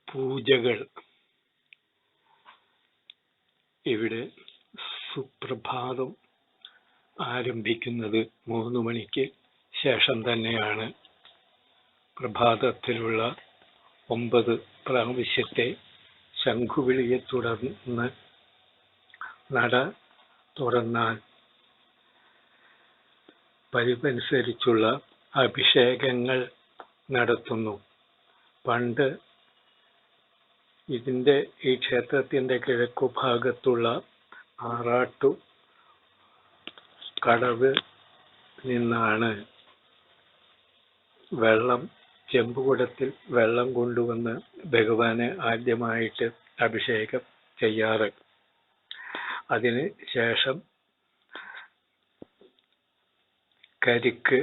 പൂജകൾ. ഇവിടെ സുപ്രഭാതം ആരംഭിക്കുന്നത് 3 മണിക്ക് ശേഷം തന്നെയാണ്. പ്രഭാതത്തിലുള്ള 9 പ്രാവശ്യത്തെ ശംഖുവിളിയെ തുടർന്ന് നട തുറന്നാൽ പതിവനുസരിച്ചുള്ള അഭിഷേകങ്ങൾ നടത്തുന്നു. പണ്ട് ഈ ക്ഷേത്രത്തിന്റെ കിഴക്കുഭാഗത്തുള്ള ആറാട്ടു കടവ് നിന്നാണ് ചെമ്പുകുടത്തിൽ വെള്ളം കൊണ്ടുവന്ന് ഭഗവാനെ ആദ്യമായിട്ട് അഭിഷേകം ചെയ്യാറ്. അതിന് ശേഷം കരിക്ക്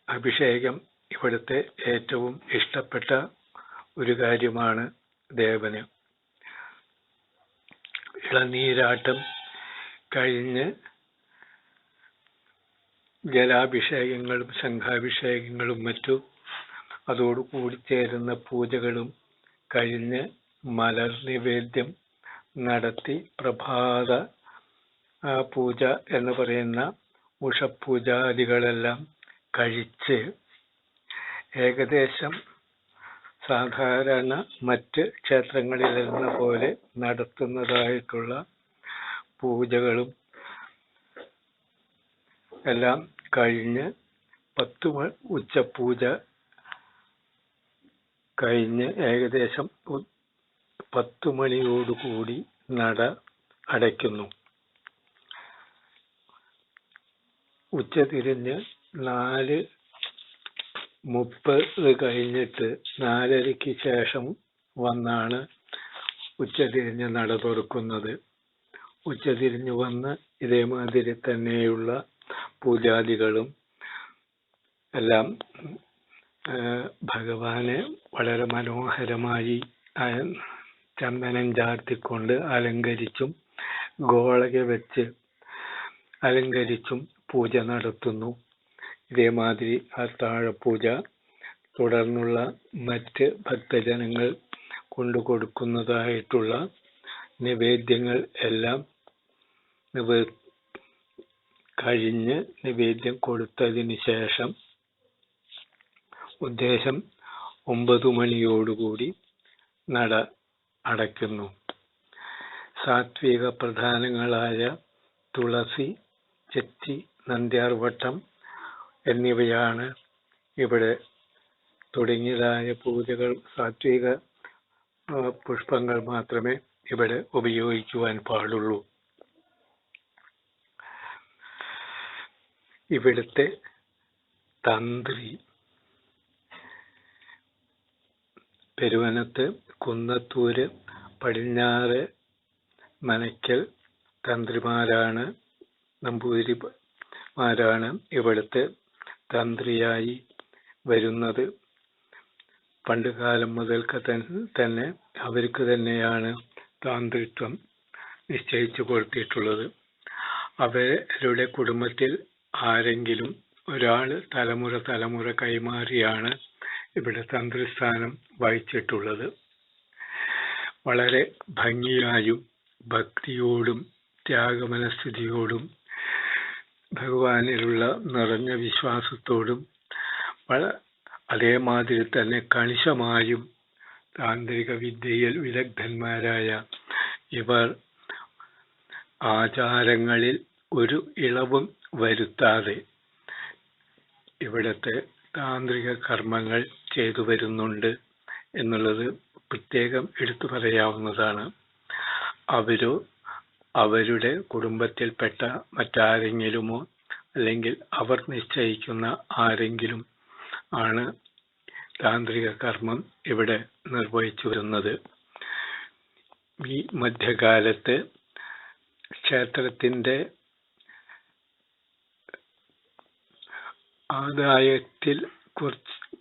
അഭിഷേകം ഇവിടുത്തെ ഏറ്റവും ഇഷ്ടപ്പെട്ട ഒരു കാര്യമാണ് ദേവന്. ഇളനീരാട്ടം കഴിഞ്ഞ് ജലാഭിഷേകങ്ങളും ശംഖാഭിഷേകങ്ങളും മറ്റും അതോടുകൂടി ചേരുന്ന പൂജകളും കഴിഞ്ഞ് മലർ നിവേദ്യം നടത്തി പ്രഭാത പൂജ എന്ന് പറയുന്ന ഉഷപൂജാദികളെല്ലാം കഴിച്ച് ഏകദേശം സാധാരണ മറ്റ് ക്ഷേത്രങ്ങളിലെന്ന പോലെ നടത്തുന്നതായിട്ടുള്ള പൂജകളും എല്ലാം കഴിഞ്ഞ് ഉച്ചപൂജ കഴിഞ്ഞ് ഏകദേശം 10 മണിയോടുകൂടി നട അടയ്ക്കുന്നു. ഉച്ചതിരിഞ്ഞ് 4:30 കഴിഞ്ഞിട്ട് 4:30 ശേഷം വന്നാണ് ഉച്ചതിരിഞ്ഞ് നട തുറക്കുന്നത്. ഉച്ചതിരിഞ്ഞ് വന്ന് ഇതേമാതിരി തന്നെയുള്ള പൂജാദികളും എല്ലാം ഭഗവാനെ വളരെ മനോഹരമായി ചന്ദനം ചാർത്തിക്കൊണ്ട് അലങ്കരിച്ചും ഗോളക വെച്ച് അലങ്കരിച്ചും പൂജ നടത്തുന്നു. ഇതേമാതിരി അത്താഴപൂജ തുടർന്നുള്ള മറ്റ് ഭക്തജനങ്ങൾ കൊണ്ടുകൊടുക്കുന്നതായിട്ടുള്ള നിവേദ്യങ്ങൾ എല്ലാം കഴിഞ്ഞ് നിവേദ്യം കൊടുത്തതിന് ശേഷം ഉദ്ദേശം 9 മണിയോടുകൂടി നട അടയ്ക്കുന്നു. സാത്വിക പ്രധാനങ്ങളായ തുളസി, ചെത്തി, നന്ദ്യാർവട്ടം എന്നിവയാണ് ഇവിടെ തുടങ്ങിയതായ പൂജകൾ. സാത്വിക പുഷ്പങ്ങൾ മാത്രമേ ഇവിടെ ഉപയോഗിക്കുവാൻ പാടുള്ളൂ. ഇവിടുത്തെ തന്ത്രി പെരുവനത്ത് കുന്നത്തൂര് പടിഞ്ഞാറ് മനയ്ക്കൽ തന്ത്രിമാരാണ്, നമ്പൂതിരിമാരാണ് ഇവിടുത്തെ തന്ത്രിയായി വരുന്നത്. പണ്ടുകാലം മുതൽക്ക് തന്നെ അവർക്ക് തന്നെയാണ് താന്ത്രിത്വം നിശ്ചയിച്ചു കൊടുത്തിട്ടുള്ളത്. അവരുടെ കുടുംബത്തിൽ ആരെങ്കിലും ഒരാൾ തലമുറ കൈമാറിയാണ് ഇവിടെ തന്ത്രിസ്ഥാനം വഹിച്ചിട്ടുള്ളത്. വളരെ ഭംഗിയായും ഭക്തിയോടും ത്യാഗമനസ്ഥിതിയോടും ഭഗവാനിലുള്ള നിറഞ്ഞ വിശ്വാസത്തോടും അതേമാതിരി തന്നെ കണിശമായും താന്ത്രിക വിദ്യയിൽ വിദഗ്ധന്മാരായ ഇവർ ആചാരങ്ങളിൽ ഒരു ഇളവും വരുത്താതെ ഇവിടുത്തെ താന്ത്രിക കർമ്മങ്ങൾ ചെയ്തു വരുന്നുണ്ട് എന്നുള്ളത് പ്രത്യേകം എടുത്തു പറയാവുന്നതാണ്. അവരുടെ കുടുംബത്തിൽപ്പെട്ട മറ്റാരെങ്കിലുമോ അല്ലെങ്കിൽ അവർ നിശ്ചയിക്കുന്ന ആരെങ്കിലും ആണ് താന്ത്രിക കർമ്മം ഇവിടെ നിർവഹിച്ചു വരുന്നത്. ഈ മധ്യകാലത്ത് ക്ഷേത്രത്തിന്റെ ആദായത്തിൽ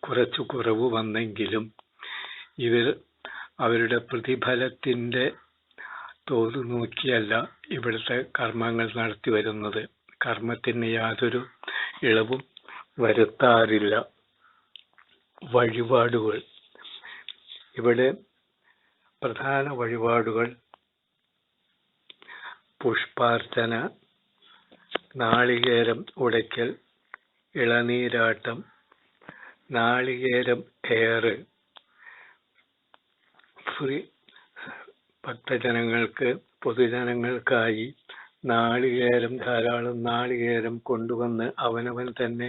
കുറച്ചു കുറവ് വന്നെങ്കിലും ഇവർ അവരുടെ പ്രതിഫലത്തിന്റെ തോത് നോക്കിയല്ല ഇവിടുത്തെ കർമ്മങ്ങൾ നടത്തി വരുന്നത്. കർമ്മത്തിന് യാതൊരു ഇളവും വരുത്താറില്ല. വഴിപാടുകൾ ഇവിടെ പ്രധാന വഴിപാടുകൾ പുഷ്പാർച്ചന, നാളികേരം ഉടയ്ക്കൽ, ഇളനീരാട്ടം, നാളികേരം ഏറ്. ഭക്തജനങ്ങൾക്ക്, പൊതുജനങ്ങൾക്കായി ധാരാളം നാളികേരം കൊണ്ടുവന്ന് അവനവൻ തന്നെ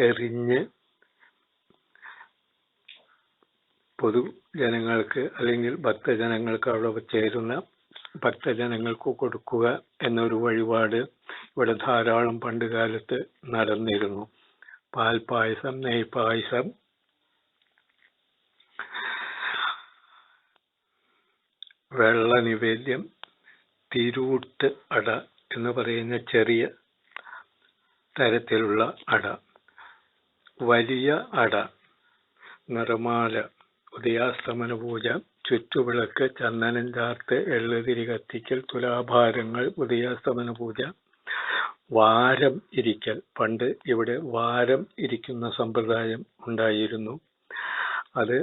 എറിഞ്ഞ് പൊതുജനങ്ങൾക്ക് അല്ലെങ്കിൽ ഭക്തജനങ്ങൾക്ക്, അവിടെ ചേരുന്ന ഭക്തജനങ്ങൾക്ക് കൊടുക്കുക എന്നൊരു വഴിപാട് ഇവിടെ ധാരാളം പണ്ടുകാലത്ത് നടന്നിരുന്നു. പാൽപായസം, നെയ്പായസം, വെള്ള നിവേദ്യം, തിരൂട്ട് അട എന്ന് പറയുന്ന ചെറിയ തരത്തിലുള്ള അട, വലിയ അട, നിറമാല, ഉദയാസ്തമന പൂജ, ചുറ്റുവിളക്ക്, ചന്ദനം ചാർത്ത്, എള്ളുതിരി കത്തിക്കൽ, തുലാഭാരങ്ങൾ, ഉദയാസ്തമന പൂജ, വാരം ഇരിക്കൽ. പണ്ട് ഇവിടെ വാരം ഇരിക്കുന്ന സമ്പ്രദായം ഉണ്ടായിരുന്നു. അത്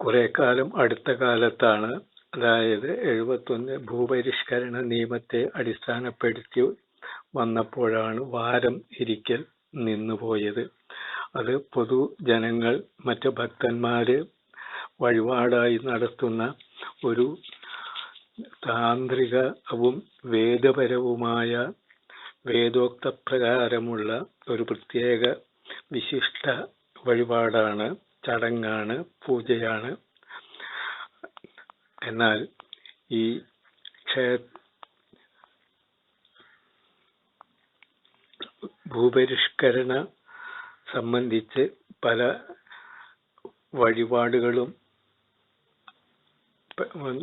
കുറെ കാലം അടുത്ത കാലത്താണ്, അതായത് 71 ഭൂപരിഷ്കരണ നിയമത്തെ അടിസ്ഥാനപ്പെടുത്തി വന്നപ്പോഴാണ് വാരം ഇരിക്കൽ നിന്നുപോയത്. അത് പൊതുജനങ്ങൾ, മറ്റ് ഭക്തന്മാര് വഴിപാടായി നടത്തുന്ന ഒരു താന്ത്രികവും വേദപരവുമായ വേദോക്തപ്രകാരമുള്ള ഒരു പ്രത്യേക വിശിഷ്ട വഴിപാടാണ്, ചടങ്ങാണ്, പൂജയാണ്. എന്നാൽ ഈ ഭൂപരിഷ്കരണ സംബന്ധിച്ച് പല വഴിപാടുകളും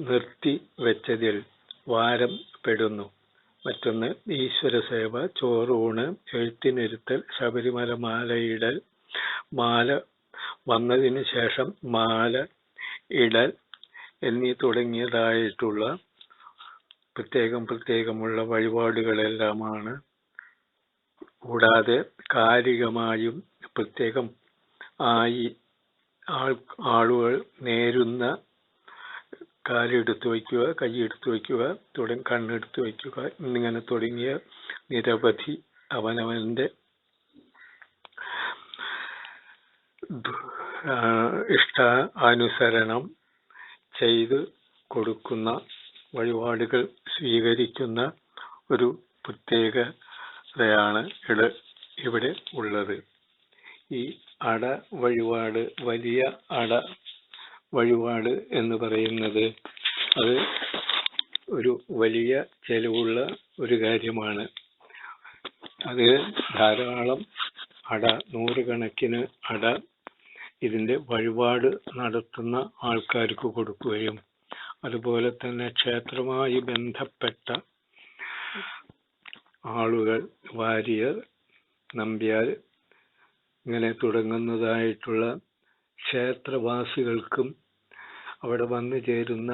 നിർത്തി വെച്ചതിൽ വാരം പെടുന്നു. മറ്റൊന്ന് ഈശ്വരസേവ, ചോറൂണ്, എഴുത്തിനിരുത്തൽ, ശബരിമല മാലയിടൽ, മാല വന്നതിന് ശേഷം മാല ഇടൽ എന്നീ തുടങ്ങിയതായിട്ടുള്ള പ്രത്യേകമുള്ള വഴിപാടുകളെല്ലാമാണ്. കൂടാതെ കാലികമായും പ്രത്യേകം ആയി ആളുകൾ നേരുന്ന കാലെടുത്ത് വയ്ക്കുക, കൈയെടുത്ത് വയ്ക്കുക, കണ്ണെടുത്ത് വയ്ക്കുക എന്നിങ്ങനെ തുടങ്ങിയ നിരവധി അവനവന്റെ ഇഷ്ടാനുസരണം ചെയ്ത് കൊടുക്കുന്ന വഴിപാടുകൾ സ്വീകരിക്കുന്ന ഒരു പ്രത്യേകതയാണ് ഇവിടെ ഉള്ളത്. ഈ അട വഴിപാട്, വലിയ അട വഴിപാട് എന്ന് പറയുന്നത് അത് ഒരു വലിയ ചെലവുള്ള ഒരു കാര്യമാണ്. അത് ധാരാളം അട, നൂറുകണക്കിന് അട ഇതിന്റെ വഴിപാട് നടത്തുന്ന ആൾക്കാർക്ക് കൊടുക്കുകയും, അതുപോലെ തന്നെ ക്ഷേത്രവുമായി ബന്ധപ്പെട്ട ആളുകൾ, വാര്യർ, നമ്പ്യാർ ഇങ്ങനെ തുടങ്ങുന്നതായിട്ടുള്ള ക്ഷേത്രവാസികൾക്കും അവിടെ വന്നു ചേരുന്ന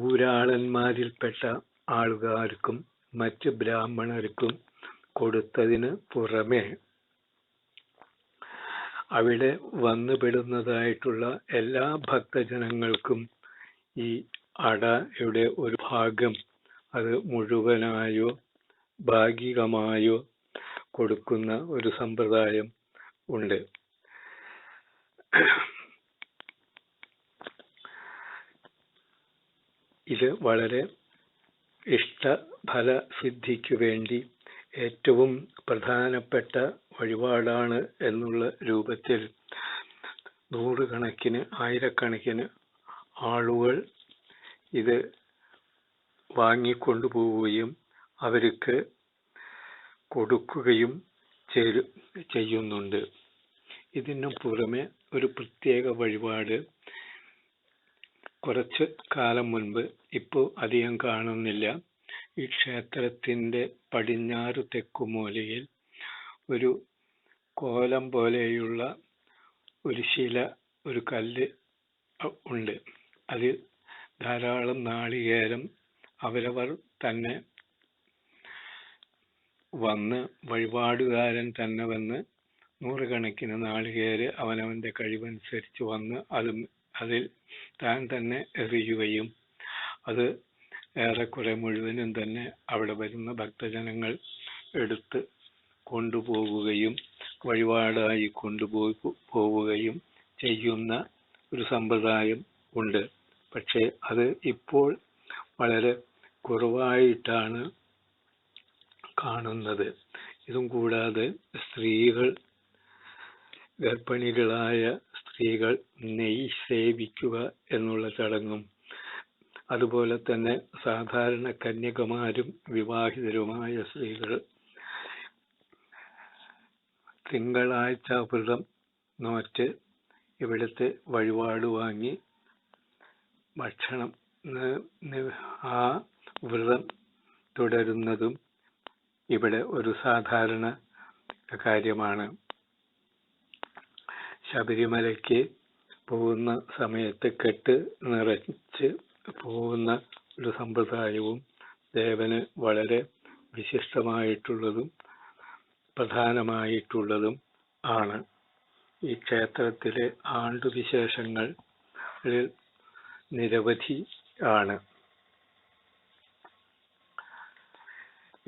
ഊരാളന്മാരിൽപ്പെട്ട ആൾക്കാർക്കും മറ്റ് ബ്രാഹ്മണർക്കും കൊടുത്തതിന് പുറമെ അവിടെ വന്നുപെടുന്നതായിട്ടുള്ള എല്ലാ ഭക്തജനങ്ങൾക്കും ഈ അടയുടെ ഒരു ഭാഗം അത് മുഴുവനായോ ഭാഗികമായോ കൊടുക്കുന്ന ഒരു സമ്പ്രദായം ഉണ്ട്. ഇത് വളരെ ഇഷ്ടഫല സിദ്ധിക്കു വേണ്ടി ഏറ്റവും പ്രധാനപ്പെട്ട വഴിപാടാണ് എന്നുള്ള രൂപത്തിൽ നൂറുകണക്കിന്, ആയിരക്കണക്കിന് ആളുകൾ ഇത് വാങ്ങിക്കൊണ്ടുപോവുകയും അവർക്ക് കൊടുക്കുകയും ചെയ്യുന്നുണ്ട്. ഇതിനു പുറമെ ഒരു പ്രത്യേക വഴിപാട് കുറച്ച് കാലം മുൻപ്, ഇപ്പോൾ അധികം കാണുന്നില്ല, ഈ ക്ഷേത്രത്തിന്റെ പടിഞ്ഞാറ് തെക്കുമൂലയിൽ ഒരു കോലം പോലെയുള്ള ഒരു ശില, ഒരു കല്ല് ഉണ്ട്. അതിൽ ധാരാളം നാളികേരം അവരവർ തന്നെ വന്ന്, വഴിപാടുകാരൻ തന്നെ വന്ന് നൂറുകണക്കിന് നാളികേര് അവനവന്റെ കഴിവനുസരിച്ച് വന്ന് അതിൽ താൻ തന്നെ എറിയുകയും അത് ഏറെക്കുറെ മുഴുവനും തന്നെ അവിടെ വരുന്ന ഭക്തജനങ്ങൾ എടുത്ത് കൊണ്ടുപോവുകയും വഴിപാടായി പോവുകയും ചെയ്യുന്ന ഒരു സമ്പ്രദായം ഉണ്ട്. പക്ഷേ അത് ഇപ്പോൾ വളരെ കുറവായിട്ടാണ് കാണുന്നത്. ഇതും കൂടാതെ ഗർഭിണികളായ സ്ത്രീകൾ നെയ്യ് സേവിക്കുക എന്നുള്ള ചടങ്ങും, അതുപോലെ തന്നെ സാധാരണ കന്യകമാരും വിവാഹിതരുമായ സ്ത്രീകൾ തിങ്കളാഴ്ച വ്രതം നോറ്റ് ഇവിടുത്തെ വഴിപാട് വാങ്ങി ഭക്ഷണം ആ വ്രതം തുടരുന്നതും ഇവിടെ ഒരു സാധാരണ കാര്യമാണ്. ശബരിമലയ്ക്ക് പോകുന്ന സമയത്ത് കെട്ട് നിറച്ച് പോകുന്ന ഒരു സമ്പ്രദായവും ദേവന് വളരെ വിശിഷ്ടമായിട്ടുള്ളതും പ്രധാനമായിട്ടുള്ളതും ആണ്. ഈ ക്ഷേത്രത്തിലെ ആണ്ടുവിശേഷങ്ങളിൽ നിരവധി ആണ്.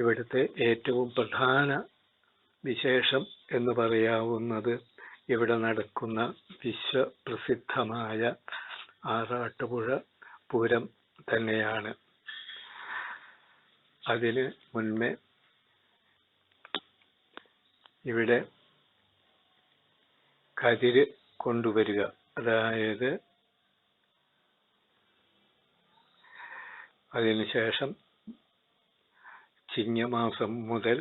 ഇവിടുത്തെ ഏറ്റവും പ്രധാന വിശേഷം എന്ന് പറയാവുന്നത് ഇവിടെ നടക്കുന്ന വിശ്വപ്രസിദ്ധമായ ആറാട്ടുപുഴ പൂരം തന്നെയാണ്. അതിന് മുൻപേ ഇവിടെ കതിര് കൊണ്ടുവരിക, അതായത് അതിനുശേഷം ചിങ്ങമാസം മുതൽ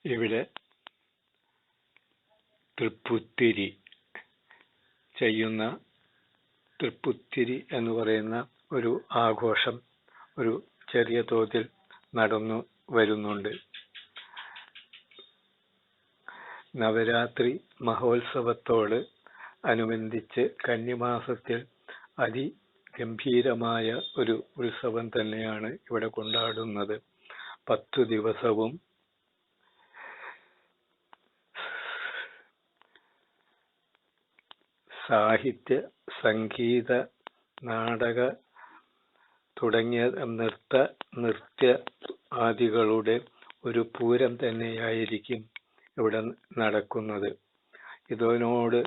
ഇവിടെ തൃപ്പുത്തിരി ചെയ്യുന്ന തൃപ്പുത്തിരി എന്ന് പറയുന്ന ഒരു ആഘോഷം ഒരു ചെറിയ തോതിൽ നടന്നു വരുന്നുണ്ട്. നവരാത്രി മഹോത്സവത്തോട് അനുബന്ധിച്ച് കന്നിമാസത്തിൽ അതിഗംഭീരമായ ഒരു ഉത്സവം തന്നെയാണ് ഇവിടെ കൊണ്ടാടുന്നത്. 10 ദിവസവും സാഹിത്യ, സംഗീത, നാടക തുടങ്ങിയ നൃത്യ ആദികളുടെ ഒരു പൂരം തന്നെയായിരിക്കും ഇവിടെ നടക്കുന്നത്. ഇതിനോട്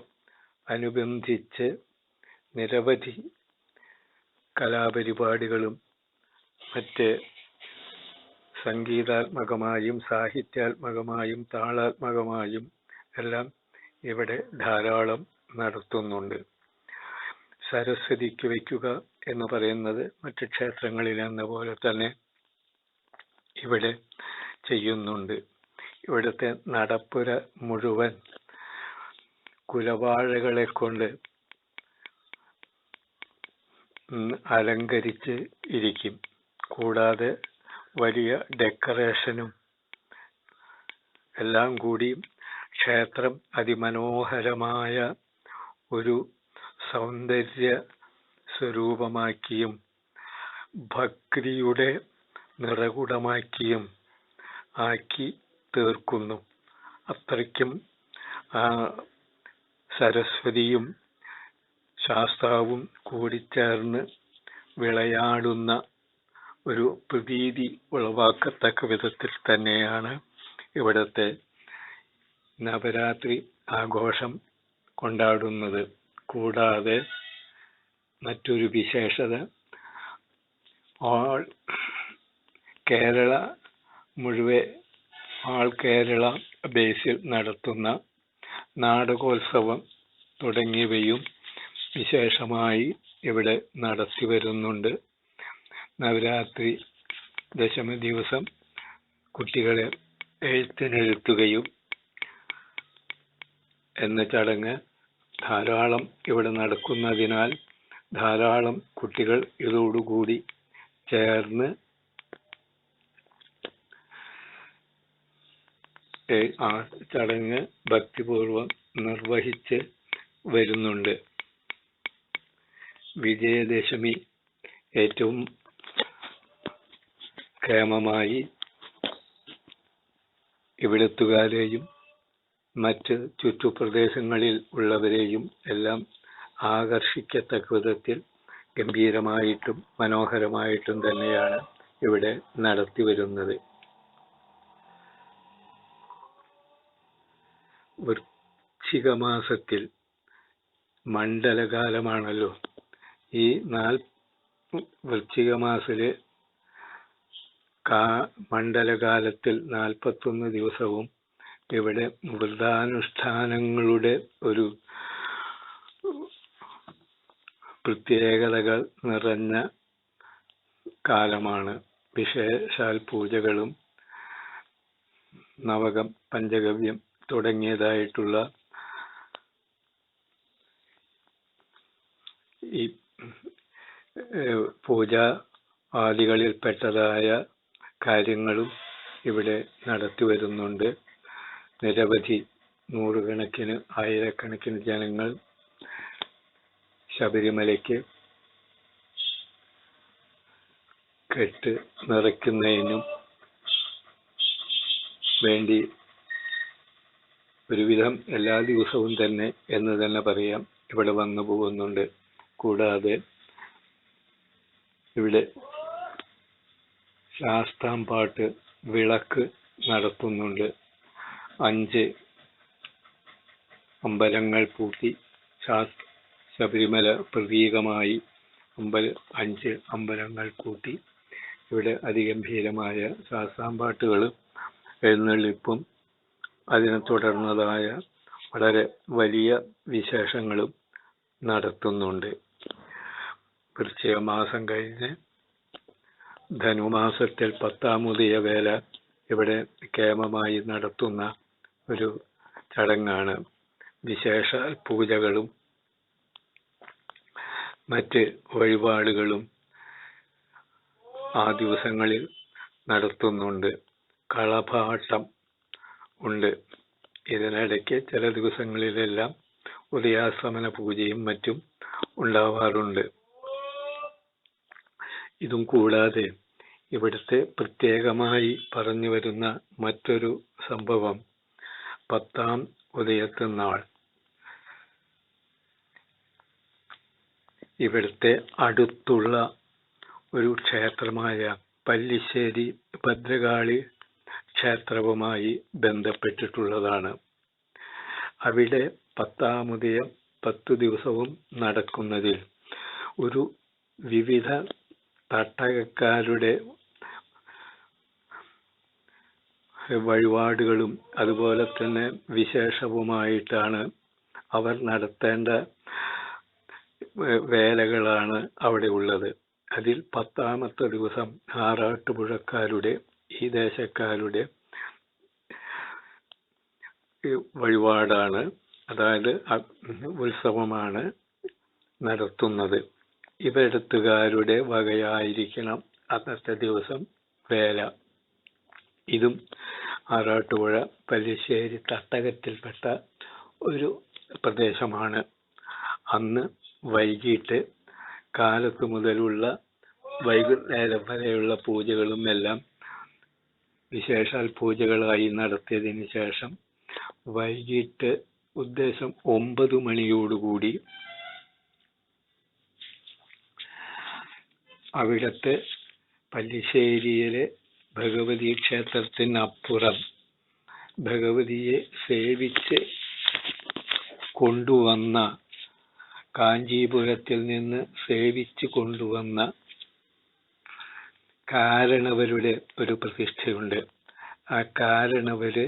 അനുബന്ധിച്ച് നിരവധി കലാപരിപാടികളും മറ്റ് സംഗീതാത്മകമായും സാഹിത്യാത്മകമായും താളാത്മകമായും എല്ലാം ഇവിടെ ധാരാളം നടത്തുന്നുണ്ട്. സരസ്വതിക്ക് വയ്ക്കുക എന്ന് പറയുന്നത് മറ്റ് ക്ഷേത്രങ്ങളിലെന്ന പോലെ തന്നെ ഇവിടെ ചെയ്യുന്നുണ്ട്. ഇവിടുത്തെ നടപ്പുര മുഴുവൻ കുലവാഴകളെ കൊണ്ട് അലങ്കരിച്ച് ഇരിക്കും. കൂടാതെ വലിയ ഡെക്കറേഷനും എല്ലാം കൂടി ക്ഷേത്രം അതിമനോഹരമായ ഒരു സൗന്ദര്യ സ്വരൂപമാക്കിയും ഭക്തിയുടെ നിറകുടമാക്കിയും ആക്കി തീർക്കുന്നു. അത്രയ്ക്കും സരസ്വതിയും ശാസ്താവും കൂടിച്ചേർന്ന് വിളയാടുന്ന ഒരു പ്രതീതി ഉളവാക്കത്തക്ക വിധത്തിൽ തന്നെയാണ് ഇവിടുത്തെ നവരാത്രി ആഘോഷം കൊണ്ടാടുന്നത്. കൂടാതെ മറ്റൊരു വിശേഷത, ഓൾ കേരള ബേസിൽ നടത്തുന്ന നാടകോത്സവം തുടങ്ങിയവയും വിശേഷമായി ഇവിടെ നടത്തി വരുന്നുണ്ട്. നവരാത്രി ദശമി ദിവസം കുട്ടികളെ എഴുത്തിനിരുത്തുകയും എന്ന ചടങ്ങ് ധാരാളം ഇവിടെ നടക്കുന്നതിനാൽ ധാരാളം കുട്ടികൾ ഇതോടുകൂടി ചേർന്ന് ആ ചടങ്ങ് ഭക്തിപൂർവം നിർവഹിച്ച് വരുന്നുണ്ട്. വിജയദശമി ഏറ്റവും കേമമായി ഇവിടുത്തുകാരെയും മറ്റ് ചുറ്റുപ്രദേശങ്ങളിൽ ഉള്ളവരെയും എല്ലാം ആകർഷിക്കത്തക്ക വിധത്തിൽ ഗംഭീരമായിട്ടും മനോഹരമായിട്ടും തന്നെയാണ് ഇവിടെ നടത്തി വരുന്നത്. വൃശ്ചിക മാസത്തിൽ മണ്ഡലകാലമാണല്ലോ. ഈ വൃശ്ചിക മാസത്തിലെ മണ്ഡലകാലത്തിൽ 41 ദിവസവും ഇവിടെ വ്രതാനുഷ്ഠാനങ്ങളുടെ ഒരു പ്രത്യേകതകൾ നിറഞ്ഞ കാലമാണ്. വിശേഷാൽ പൂജകളും നവകം, പഞ്ചഗവ്യം തുടങ്ങിയതായിട്ടുള്ള ഈ പൂജ ആദികളിൽപ്പെട്ടതായ കാര്യങ്ങളും ഇവിടെ നടത്തി വരുന്നുണ്ട്. നിരവധി നൂറുകണക്കിന് ആയിരക്കണക്കിന് ജനങ്ങൾ ശബരിമലയ്ക്ക് കെട്ട് നിറയ്ക്കുന്നതിനും വേണ്ടി ഒരുവിധം എല്ലാ ദിവസവും തന്നെ എന്ന് തന്നെ പറയാം ഇവിടെ വന്നു പോകുന്നുണ്ട്. കൂടാതെ ഇവിടെ ശാസ്താംപാട്ട് വിളക്ക് നടത്തുന്നുണ്ട്. 5 അമ്പലങ്ങൾ പൂട്ടി ശബരിമല പ്രതീകമായി 5 അമ്പലങ്ങൾ കൂട്ടി ഇവിടെ അതിഗംഭീരമായ ശാസ്താംപാട്ടുകളും എഴുന്നള്ളിപ്പും അതിനെ തുടർന്നതായ വളരെ വലിയ വിശേഷങ്ങളും നടത്തുന്നുണ്ട്. വൃശ്ചിക മാസം കഴിഞ്ഞ് ധനുമാസത്തിൽ 10-ാം ഉദയ വേല ഇവിടെ കേമമായി നടത്തുന്ന ഒരു ചടങ്ങാണ്. വിശേഷ പൂജകളും മറ്റ് വഴിപാടുകളും ആ ദിവസങ്ങളിൽ നടത്തുന്നുണ്ട്. കളഭാട്ടം ഉണ്ട്. ഇതിനിടയ്ക്ക് ചില ദിവസങ്ങളിലെല്ലാം ഉദയാസ്തമന പൂജയും മറ്റും ഉണ്ടാവാറുണ്ട്. ഇതും കൂടാതെ ഇവിടുത്തെ പ്രത്യേകമായി പറഞ്ഞു വരുന്ന മറ്റൊരു സംഭവം 10-ാം ഉദയത്തിനാൾ ഇവിടുത്തെ അടുത്തുള്ള ഒരു ക്ഷേത്രമായ പല്ലിശ്ശേരി ഭദ്രകാളി ക്ഷേത്രവുമായി ബന്ധപ്പെട്ടിട്ടുള്ളതാണ്. അവിടെ 10-ാം ഉദയം 10 ദിവസവും നടക്കുന്നതിൽ ഒരു വിവിധ തട്ടകക്കാരുടെ വഴിപാടുകളും അതുപോലെ തന്നെ വിശേഷവുമായിട്ടാണ് അവർ നടത്തേണ്ട വേലകളാണ് അവിടെ ഉള്ളത്. അതിൽ 10-ാമത്തെ ദിവസം ആറാട്ടുപുഴക്കാരുടെ ഈ ദേശക്കാരുടെ വഴിപാടാണ്, അതായത് ഉത്സവമാണ് നടത്തുന്നത്. ഇവിടുത്തുകാരുടെ വകയായിരിക്കണം അന്നത്തെ ദിവസം വേല. ഇതും ആറാട്ടുപുഴ പല്ലിശ്ശേരി തട്ടകത്തിൽപ്പെട്ട ഒരു പ്രദേശമാണ്. അന്ന് വൈകിട്ട് കാലത്ത് മുതലുള്ള വൈകുന്നേരം വരെയുള്ള പൂജകളും എല്ലാം വിശേഷാൽ പൂജകളായി നടത്തിയതിന് ശേഷം വൈകിട്ട് ഉദ്ദേശം 9 മണിയോടുകൂടി അവിടത്തെ പല്ലിശ്ശേരിയിലെ ഭഗവതി ക്ഷേത്രത്തിനപ്പുറം ഭഗവതിയെ സേവിച്ച് കൊണ്ടുവന്ന, കാഞ്ചീപുരത്തിൽ നിന്ന് സേവിച്ച് കൊണ്ടുവന്ന കാരണവരുടെ ഒരു പ്രതിഷ്ഠയുണ്ട്. ആ കാരണവര്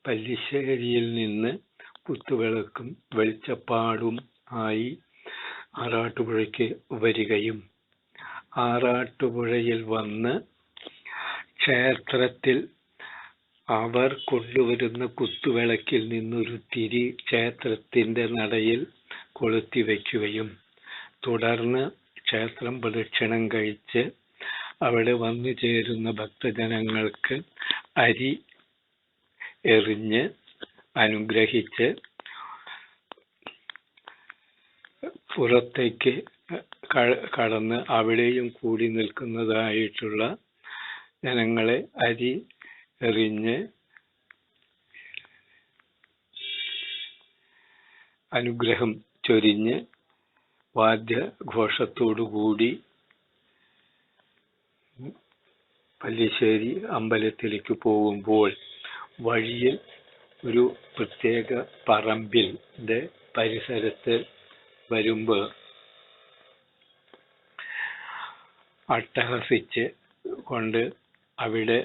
പല്ലിശ്ശേരിയിൽ നിന്ന് കുത്തുവിളക്കും വെളിച്ചപ്പാടും ആയി ആറാട്ടുപുഴയ്ക്ക് വരികയും ആറാട്ടുപുഴയിൽ വന്ന് ക്ഷേത്രത്തിൽ അവർ കൊണ്ടുവരുന്ന കുത്തുവിളക്കിൽ നിന്നൊരു തിരി ക്ഷേത്രത്തിന്റെ നടയിൽ കൊളുത്തി വയ്ക്കുകയും തുടർന്ന് ക്ഷേത്രം പ്രദക്ഷിണം കഴിച്ച് അവിടെ വന്നു ചേരുന്ന ഭക്തജനങ്ങൾക്ക് അരി എറിഞ്ഞ് അനുഗ്രഹിച്ച് പുറത്തേക്ക് കടന്ന് അവിടെയും കൂടി നിൽക്കുന്നതായിട്ടുള്ള ജനങ്ങളെ അരി എറിഞ്ഞ് അനുഗ്രഹം ചൊരിഞ്ഞ് വാദ്യഘോഷത്തോടുകൂടി പല്ലിശ്ശേരി അമ്പലത്തിലേക്ക് പോകുമ്പോൾ വഴിയിൽ ഒരു പ്രത്യേക പറമ്പിന്റെ പരിസരത്ത് വരുമ്പോൾ അട്ടഹസിച്ച് കൊണ്ട് അവിടെ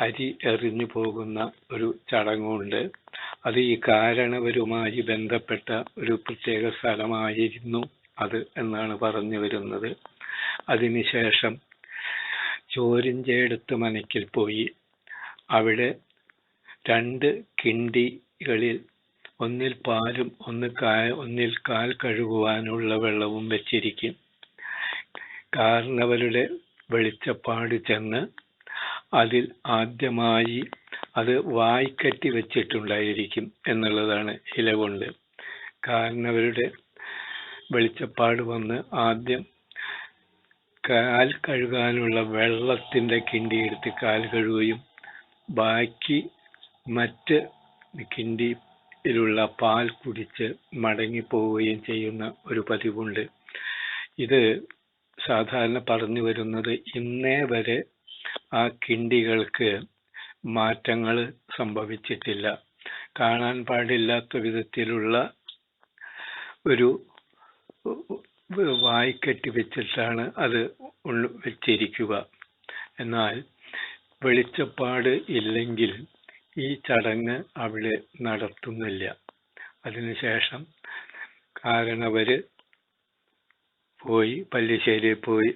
അരി എറിഞ്ഞു പോകുന്ന ഒരു ചടങ്ങുണ്ട്. അത് ഈ കാരണവരുമായി ബന്ധപ്പെട്ട ഒരു പ്രത്യേക സ്ഥലമായിരുന്നു അത് എന്നാണ് പറഞ്ഞു വരുന്നത്. അതിനുശേഷം ചോരിഞ്ചേടത്ത് മനയ്ക്കിൽ പോയി അവിടെ 2 കിണ്ടികളിൽ ഒന്നിൽ പാലും ഒന്നിൽ കാൽ കഴുകുവാനുള്ള വെള്ളവും വെച്ചിരിക്കും. കാരണവരുടെ വെളിച്ചപ്പാട് ചെന്ന് അതിൽ ആദ്യമായി അത് വായ്ക്കട്ടി വെച്ചിട്ടുണ്ടായിരിക്കും എന്നുള്ളതാണ് ഇല കൊണ്ട്. കാരണവരുടെ വെളിച്ചപ്പാട് വന്ന് ആദ്യം കാൽ കഴുകാനുള്ള വെള്ളത്തിന്റെ കിണ്ടി എടുത്ത് കാൽ കഴുകുകയും ബാക്കി മറ്റ് കിണ്ടിയിലുള്ള പാൽ കുടിച്ച് മടങ്ങിപ്പോവുകയും ചെയ്യുന്ന ഒരു പതിവുണ്ട്. ഇത് സാധാരണ പറഞ്ഞു വരുന്നത് ഇന്നേ വരെ ആ കിണ്ടികൾക്ക് മാറ്റങ്ങൾ സംഭവിച്ചിട്ടില്ല. കാണാൻ പാടില്ലാത്ത വിധത്തിലുള്ള ഒരു വായ്ക്കട്ടി വെച്ചിട്ടാണ് അത് വെച്ചിരിക്കുക. എന്നാൽ വെളിച്ചപ്പാട് ഇല്ലെങ്കിൽ ഈ ചടങ്ങ് അവിടെ നടത്തുന്നില്ല. അതിനുശേഷം കാരണവര് പോയി പല്ലിശ്ശേരി പോയി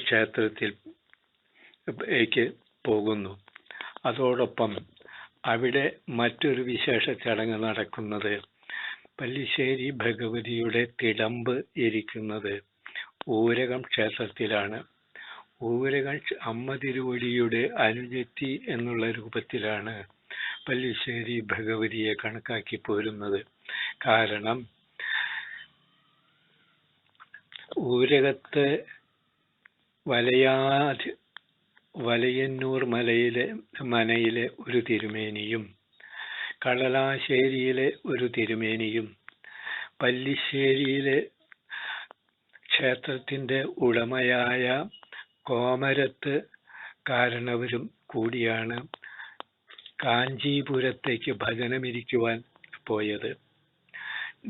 ക്ഷേത്രത്തിൽ പോകുന്നു. അതോടൊപ്പം അവിടെ മറ്റൊരു വിശേഷ ചടങ്ങ് നടക്കുന്നത് പല്ലിശ്ശേരി ഭഗവതിയുടെ തിടമ്പ് ഇരിക്കുന്നത് ഊരകം ക്ഷേത്രത്തിലാണ്. ഊരകം അമ്മ തിരുവടിയുടെ അനുജത്തി എന്നുള്ള രൂപത്തിലാണ് പല്ലിശ്ശേരി ഭഗവതിയെ കണക്കാക്കി പോരുന്നത്. കാരണം ഊരകത്ത് വലയന്നൂർ മനയിലെ ഒരു തിരുമേനിയും കളലാശ്ശേരിയിലെ ഒരു തിരുമേനിയും പല്ലിശ്ശേരിയിലെ ക്ഷേത്രത്തിന്റെ ഉടമയായ കോമരത്ത് കാരണവരും കൂടിയാണ് കാഞ്ചീപുരത്തേക്ക് ഭജനമിരിക്കുവാൻ പോയത്.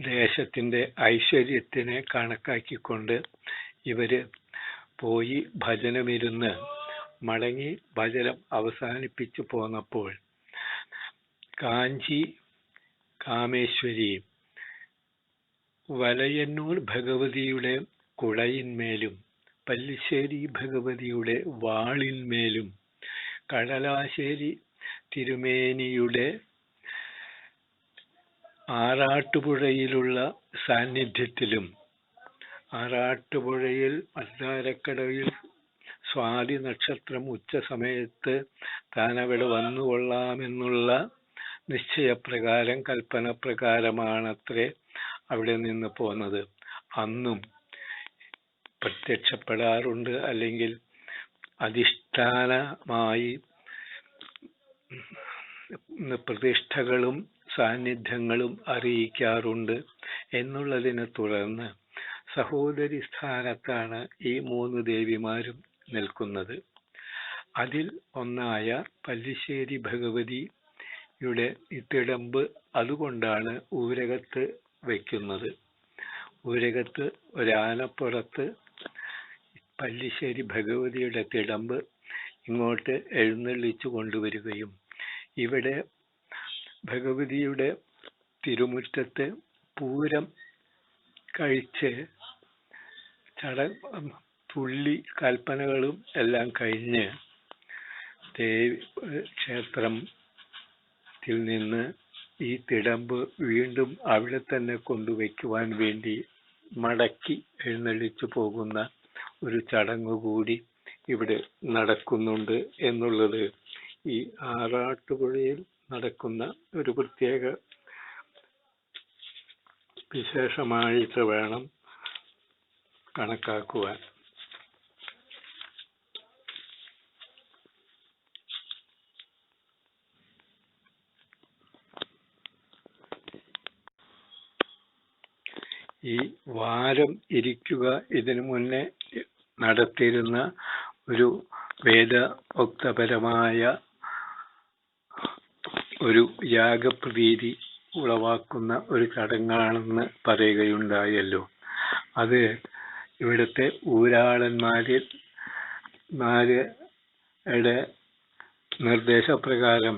ദേശത്തിന്റെ ഐശ്വര്യത്തിനെ കണക്കാക്കിക്കൊണ്ട് ഇവര് പോയി ഭജനമിരുന്ന് മടങ്ങി ഭജനം അവസാനിപ്പിച്ചു പോന്നപ്പോൾ കാഞ്ചി കാമേശ്വരി വലയന്നൂർ ഭഗവതിയുടെ കുളയിന്മേലും പല്ലിശ്ശേരി ഭഗവതിയുടെ വാളിന്മേലും കടലാശ്ശേരി തിരുമേനിയുടെ ആറാട്ടുപുഴയിലുള്ള സാന്നിധ്യത്തിലും ആറാട്ടുപുഴയിൽ മദ്ദാരക്കടവിൽ സ്വാതി നക്ഷത്രം ഉച്ച സമയത്ത് താൻ അവിടെ വന്നുകൊള്ളാമെന്നുള്ള നിശ്ചയപ്രകാരം കൽപ്പന പ്രകാരമാണത്രേ അവിടെ നിന്ന് പോന്നത്. അന്നും പ്രത്യക്ഷപ്പെടാറുണ്ട്, അല്ലെങ്കിൽ അധിഷ്ഠാനമായി പ്രതിഷ്ഠകളും സാന്നിധ്യങ്ങളും അറിയിക്കാറുണ്ട് എന്നുള്ളതിനെ തുടർന്ന് സഹോദരി സ്ഥാനത്താണ് ഈ 3 ദേവിമാരും നിൽക്കുന്നത്. അതിൽ ഒന്നായ പല്ലിശ്ശേരി ഭഗവതിയുടെ തിടമ്പ് അതുകൊണ്ടാണ് ഊരകത്ത് വയ്ക്കുന്നത്. ഊരകത്ത് ഒരാനപ്പുറത്ത് പല്ലിശ്ശേരി ഭഗവതിയുടെ തിടമ്പ് ഇങ്ങോട്ട് എഴുന്നള്ളിച്ചു കൊണ്ടുവരികയും ഇവിടെ ഭഗവതിയുടെ തിരുമുറ്റത്ത് പൂരം കഴിച്ച് തുള്ളി കൽപ്പനകളും എല്ലാം കഴിഞ്ഞ് ക്ഷേത്രത്തിൽ നിന്ന് ഈ തിടമ്പ് വീണ്ടും അവിടെ തന്നെ കൊണ്ടുവയ്ക്കുവാൻ വേണ്ടി മടക്കി എഴുന്നള്ളിച്ചു പോകുന്ന ഒരു ചടങ്ങ് കൂടി ഇവിടെ നടക്കുന്നുണ്ട് എന്നുള്ളത് ഈ ആറാട്ടുപുഴയിൽ നടക്കുന്ന ഒരു പ്രത്യേക വിശേഷമായിട്ട് വേണം കണക്കാക്കുവാൻ. ഈ വാരം ഇരിക്കുക ഇതിനു മുന്നേ നടത്തിയിരുന്ന ഒരു വേദോക്തപരമായ ഒരു യാഗപ്രീതി ഉളവാക്കുന്ന ഒരു ചടങ്ങാണെന്ന് പറയുകയുണ്ടായല്ലോ. അത് ഇവിടുത്തെ ഊരാളന്മാരുടെ നിർദ്ദേശപ്രകാരം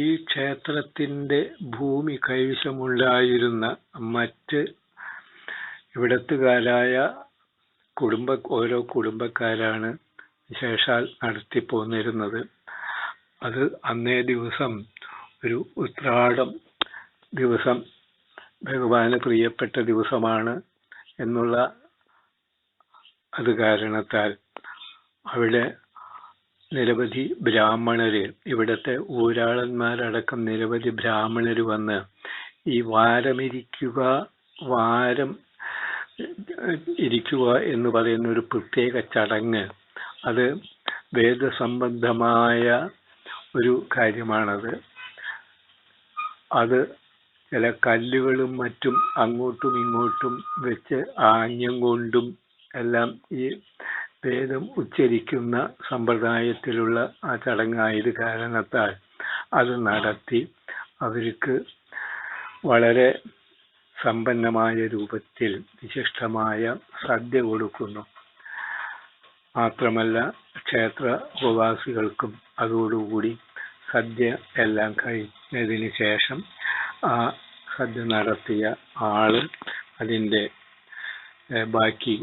ഈ ക്ഷേത്രത്തിന്റെ ഭൂമി കൈവശമുണ്ടായിരുന്ന മറ്റ് ഇവിടത്തുകാരായ ഓരോ കുടുംബക്കാരാണ് വിശേഷാൽ നടത്തിപ്പോന്നിരുന്നത്. അത് അന്നേ ദിവസം ഒരു ഉത്രാടം ദിവസം ഭഗവാന് പ്രിയപ്പെട്ട ദിവസമാണ് എന്നുള്ള അത് കാരണത്താൽ അവിടെ നിരവധി ബ്രാഹ്മണര്, ഇവിടുത്തെ ഊരാളന്മാരടക്കം നിരവധി ബ്രാഹ്മണര് വന്ന് ഈ വാരം ഇരിക്കുക എന്ന് പറയുന്ന ഒരു പ്രത്യേക ചടങ്ങ്, അത് വേദസംബന്ധമായ ഒരു കാര്യമാണത്. അത് ചില കല്ലുകളും മറ്റും അങ്ങോട്ടും ഇങ്ങോട്ടും വെച്ച് ആംഗ്യം കൊണ്ടും എല്ലാം ഈ വേദം ഉച്ചരിക്കുന്ന സമ്പ്രദായത്തിലുള്ള ആ ചടങ്ങായത് കാരണത്താൽ അത് നടത്തി അവർക്ക് വളരെ സമ്പന്നമായ രൂപത്തിൽ വിശിഷ്ടമായ സദ്യ കൊടുക്കുന്നു. മാത്രമല്ല ക്ഷേത്ര ഉപവാസികൾക്കും അതോടുകൂടി സദ്യ എല്ലാം കഴിഞ്ഞതിന് ശേഷം ആ സദ്യ നടത്തിയ ആള് അതിൻ്റെ ബാക്കി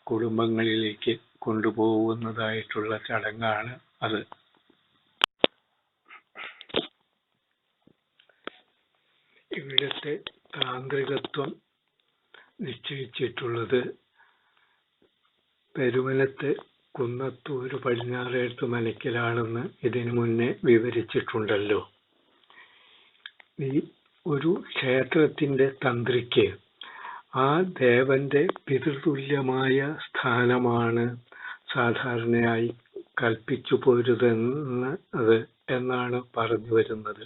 കുടുംബങ്ങളിലേക്ക് കൊണ്ടുപോകുന്നതായിട്ടുള്ള ചടങ്ങാണ് അത്. ഇവിടുത്തെ താന്ത്രികത്വം നിശ്ചയിച്ചിട്ടുള്ളത് പെരുവനത്ത് കുന്നത്തൂര് പടിഞ്ഞാറേത്ത് മനയ്ക്കലാണെന്ന് ഇതിനു മുന്നേ വിവരിച്ചിട്ടുണ്ടല്ലോ. ഈ ഒരു ക്ഷേത്രത്തിന്റെ തന്ത്രിക്ക് ആ ദേവന്റെ പിതൃതുല്യമായ സ്ഥാനമാണ് സാധാരണയായി കൽപ്പിച്ചു പോരുന്നത് എന്നാണ് പറഞ്ഞു വരുന്നത്.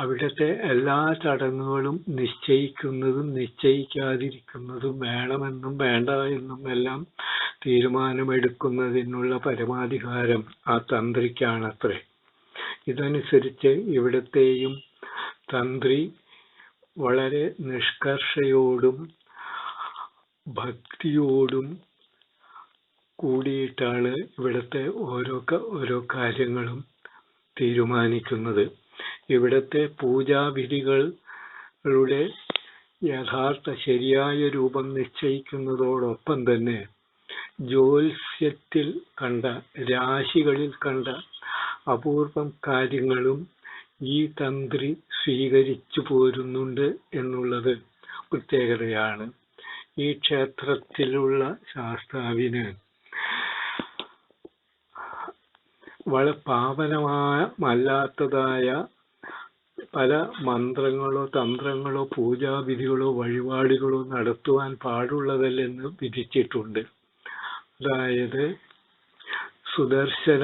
അവിടുത്തെ എല്ലാ ചടങ്ങുകളും നിശ്ചയിക്കുന്നതും നിശ്ചയിക്കാതിരിക്കുന്നതും വേണമെന്നും വേണ്ട എന്നും എല്ലാം തീരുമാനമെടുക്കുന്നതിനുള്ള പരമാധികാരം ആ തന്ത്രിക്കാണത്രേ. ഇതനുസരിച്ച് ഇവിടത്തെയും തന്ത്രി വളരെ നിഷ്കർഷയോടും ഭക്തിയോടും കൂടിയിട്ടാണ് ഇവിടുത്തെ ഓരോ കാര്യങ്ങളും തീരുമാനിക്കുന്നത്. ഇവിടുത്തെ പൂജാവിധികളുടെ യഥാർത്ഥ ശരിയായ രൂപം നിശ്ചയിക്കുന്നതോടൊപ്പം തന്നെ ജ്യോത്സ്യത്തിൽ കണ്ട, രാശികളിൽ കണ്ട അപൂർവം കാര്യങ്ങളും ഈ തന്ത്രി സ്വീകരിച്ചു പോരുന്നുണ്ട് എന്നുള്ളത് പ്രത്യേകതയാണ്. ഈ ക്ഷേത്രത്തിലുള്ള ശാസ്താവിന് വളരെ പാവനമല്ലാത്തതായ പല മന്ത്രങ്ങളോ തന്ത്രങ്ങളോ പൂജാവിധികളോ വഴിപാടുകളോ നടത്തുവാൻ പാടുള്ളതല്ലെന്ന് വിധിച്ചിട്ടുണ്ട്. അതായത് സുദർശന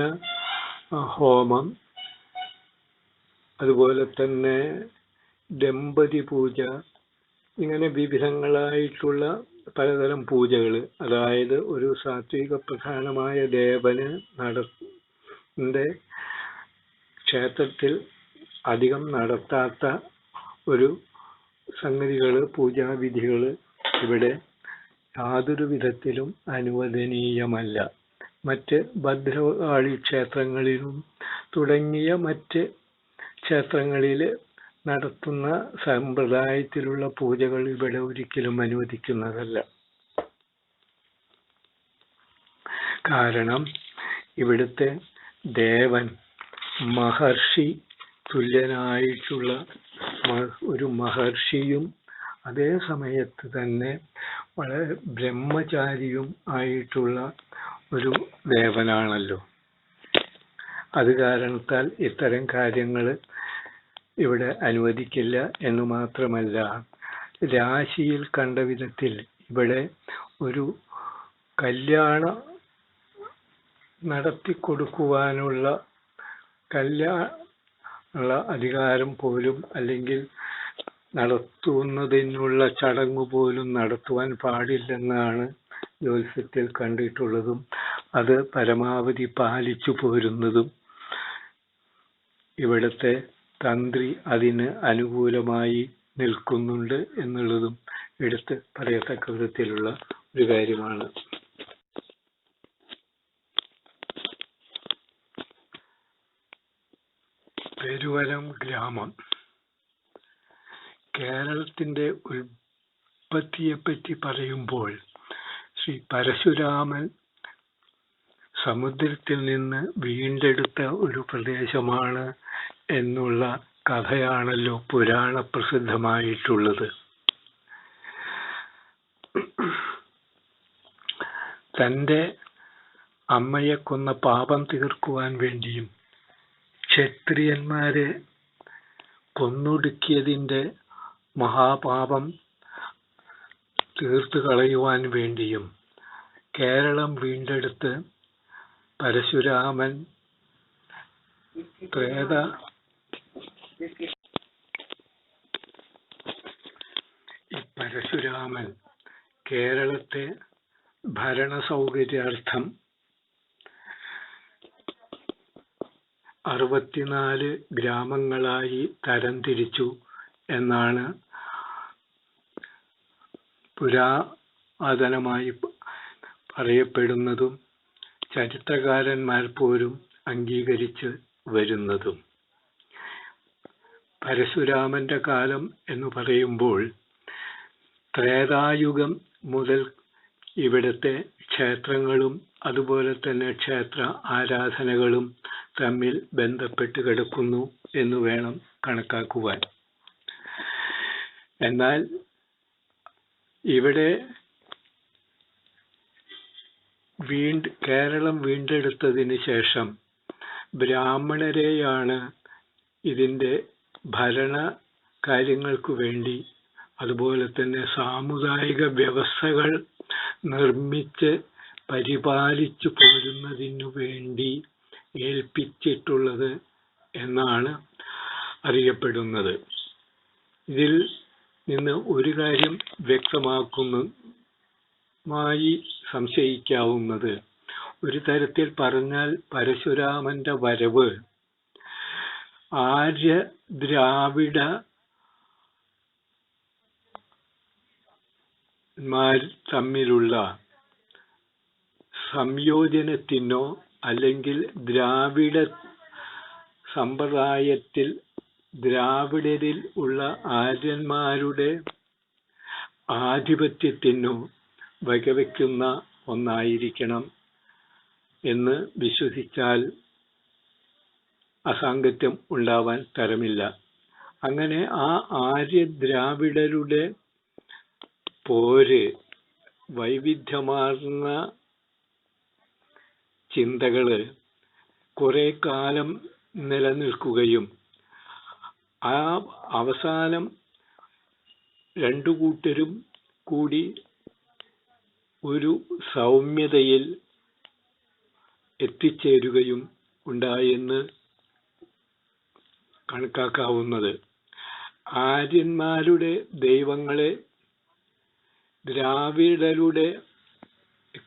ഹോമം, അതുപോലെ തന്നെ ദമ്പതി പൂജ, ഇങ്ങനെ വിവിധങ്ങളായിട്ടുള്ള പലതരം പൂജകൾ, അതായത് ഒരു സാത്വിക പ്രധാനമായ ദേവന് ക്ഷേത്രത്തിൽ അധികം നടത്താത്ത ഒരു സംഗതികള്, പൂജാവിധികള് ഇവിടെ യാതൊരു വിധത്തിലും അനുവദനീയമല്ല. മറ്റ് ഭദ്രകാളി ക്ഷേത്രങ്ങളിലും തുടങ്ങിയ മറ്റ് ക്ഷേത്രങ്ങളിൽ നടത്തുന്ന സമ്പ്രദായത്തിലുള്ള പൂജകൾ ഇവിടെ ഒരിക്കലും അനുവദിക്കുന്നതല്ല. കാരണം ഇവിടുത്തെ ദേവൻ മഹർഷി തുല്യനായിട്ടുള്ള ഒരു മഹർഷിയും അതേ സമയത്ത് തന്നെ വളരെ ബ്രഹ്മചാരിയും ആയിട്ടുള്ള ഒരു ദേവനാണല്ലോ. അത് കാരണത്താൽ ഇത്തരം കാര്യങ്ങൾ ഇവിടെ അനുവദിക്കില്ല എന്ന് മാത്രമല്ല, രാശിയിൽ കണ്ട വിധത്തിൽ ഇവിടെ ഒരു കല്യാണം നടത്തിക്കൊടുക്കുവാനുള്ള അധികാരം പോലും അല്ലെങ്കിൽ നടത്തുന്നതിനുള്ള ചടങ്ങ് പോലും നടത്തുവാൻ പാടില്ലെന്നാണ് ജ്യോത്സ്യത്തിൽ കണ്ടിട്ടുള്ളതും അത് പരമാവധി പാലിച്ചു പോരുന്നതും ഇവിടുത്തെ തന്ത്രി അതിന് അനുകൂലമായി നിൽക്കുന്നുണ്ട് എന്നുള്ളതും എടുത്ത് പറയത്തക്ക വിധത്തിലുള്ള ഒരു കാര്യമാണ്. പെരുവരം ഗ്രാമം കേരളത്തിന്റെ ഉൽപ്പത്തിയെപ്പറ്റി പറയുമ്പോൾ ശ്രീ പരശുരാമൻ സമുദ്രത്തിൽ നിന്ന് വീണ്ടെടുത്ത ഒരു പ്രദേശമാണ് എന്നുള്ള കഥയാണല്ലോ പുരാണ പ്രസിദ്ധമായിട്ടുള്ളത്. തൻ്റെ അമ്മയെ കൊന്ന പാപം തീർക്കുവാൻ വേണ്ടിയും ക്ഷത്രിയന്മാരെ കൊന്നൊടുക്കിയതിൻ്റെ മഹാപാപം തീർത്തു കളയുവാൻ വേണ്ടിയും കേരളം വീണ്ടെടുത്ത് പരശുരാമൻ പരശുരാമൻ കേരളത്തെ ഭരണ സൗകര്യാർത്ഥം 64 ഗ്രാമങ്ങളായി തരംതിരിച്ചു എന്നാണ് പുരാതനമായി പറയപ്പെടുന്നതും ചരിത്രകാരന്മാർ പോലും അംഗീകരിച്ച് വരുന്നതും. പരശുരാമന്റെ കാലം എന്ന് പറയുമ്പോൾ ത്രേതായുഗം മുതൽ ഇവിടുത്തെ ക്ഷേത്രങ്ങളും അതുപോലെ തന്നെ ക്ഷേത്ര ആരാധനകളും തമ്മിൽ ബന്ധപ്പെട്ട് കിടക്കുന്നു എന്ന് വേണം കണക്കാക്കുവാൻ. എന്നാൽ ഇവിടെ കേരളം വീണ്ടെടുത്തതിന് ശേഷം ബ്രാഹ്മണരെയാണ് ഇതിൻ്റെ ഭരണ കാര്യങ്ങൾക്കു വേണ്ടി അതുപോലെ തന്നെ സാമുദായിക വ്യവസ്ഥകൾ നിർമ്മിച്ച് പരിപാലിച്ചു പോരുന്നതിനു വേണ്ടി ഏൽപ്പിച്ചിട്ടുള്ളത് എന്നാണ് അറിയപ്പെടുന്നത്. ഇതിൽ നിന്ന് ഒരു കാര്യം വ്യക്തമാക്കുന്നതുമായി സംശയിക്കാവുന്നത്, ഒരു തരത്തിൽ പറഞ്ഞാൽ പരശുരാമന്റെ വരവ് ആര്യ ദ്രാവിഡ തമ്മിലുള്ള സംയോജനത്തിനോ അല്ലെങ്കിൽ ദ്രാവിഡ സമ്പ്രദായത്തിൽ ദ്രാവിഡരിൽ ഉള്ള ആര്യന്മാരുടെ ആധിപത്യത്തിനോ വകവയ്ക്കുന്ന ഒന്നായിരിക്കണം എന്ന് വിശ്വസിച്ചാൽ അസാംഗത്യം ഉണ്ടാവാൻ തരമില്ല. അങ്ങനെ ആ ആര്യ ദ്രാവിഡരുടെ പോര് വൈവിധ്യമാർന്ന ചിന്തകള് കുറെ കാലം നിലനിൽക്കുകയും ആ അവസാനം രണ്ടു കൂട്ടരും കൂടി ഒരു സൗമ്യതയിൽ എത്തിച്ചേരുകയും ഉണ്ടായെന്ന് കണക്കാക്കാവുന്നത്. ആര്യന്മാരുടെ ദൈവങ്ങളെ ദ്രാവിഡരുടെ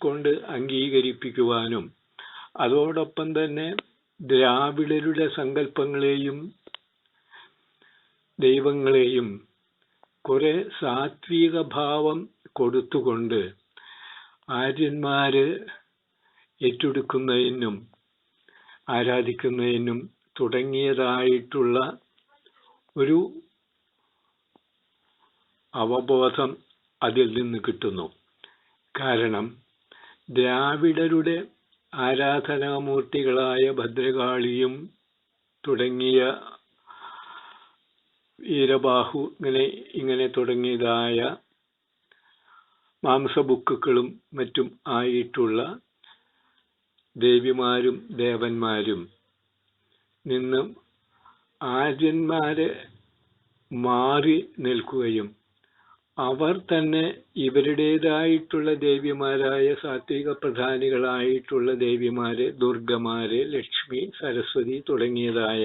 കൊണ്ട് അംഗീകരിപ്പിക്കുവാനും അതോടൊപ്പം തന്നെ ദ്രാവിഡരുടെ സങ്കല്പങ്ങളെയും ദൈവങ്ങളെയും കുറെ സാത്വിക ഭാവം കൊടുത്തുകൊണ്ട് ആര്യന്മാര് ഏറ്റെടുക്കുന്നതിനും ആരാധിക്കുന്നതിനും തുടങ്ങിയതായിട്ടുള്ള ഒരു അവബോധം അതിൽ നിന്ന് കിട്ടുന്നു. കാരണം ദ്രാവിഡരുടെ ആരാധനാമൂർത്തികളായ ഭദ്രകാളിയും തുടങ്ങിയ വീരബാഹു ഇങ്ങനെ തുടങ്ങിയതായ മാംസബുക്കുകളും മറ്റും ആയിട്ടുള്ള ദേവിമാരും ദേവന്മാരും നിന്നും ആര്യന്മാരെ മാറി നിൽക്കുകയും അവർ തന്നെ ഇവരുടേതായിട്ടുള്ള ദേവിമാരായ സാത്വിക പ്രധാനികളായിട്ടുള്ള ദേവിമാരെ, ദുർഗമാരെ, ലക്ഷ്മി, സരസ്വതി തുടങ്ങിയതായ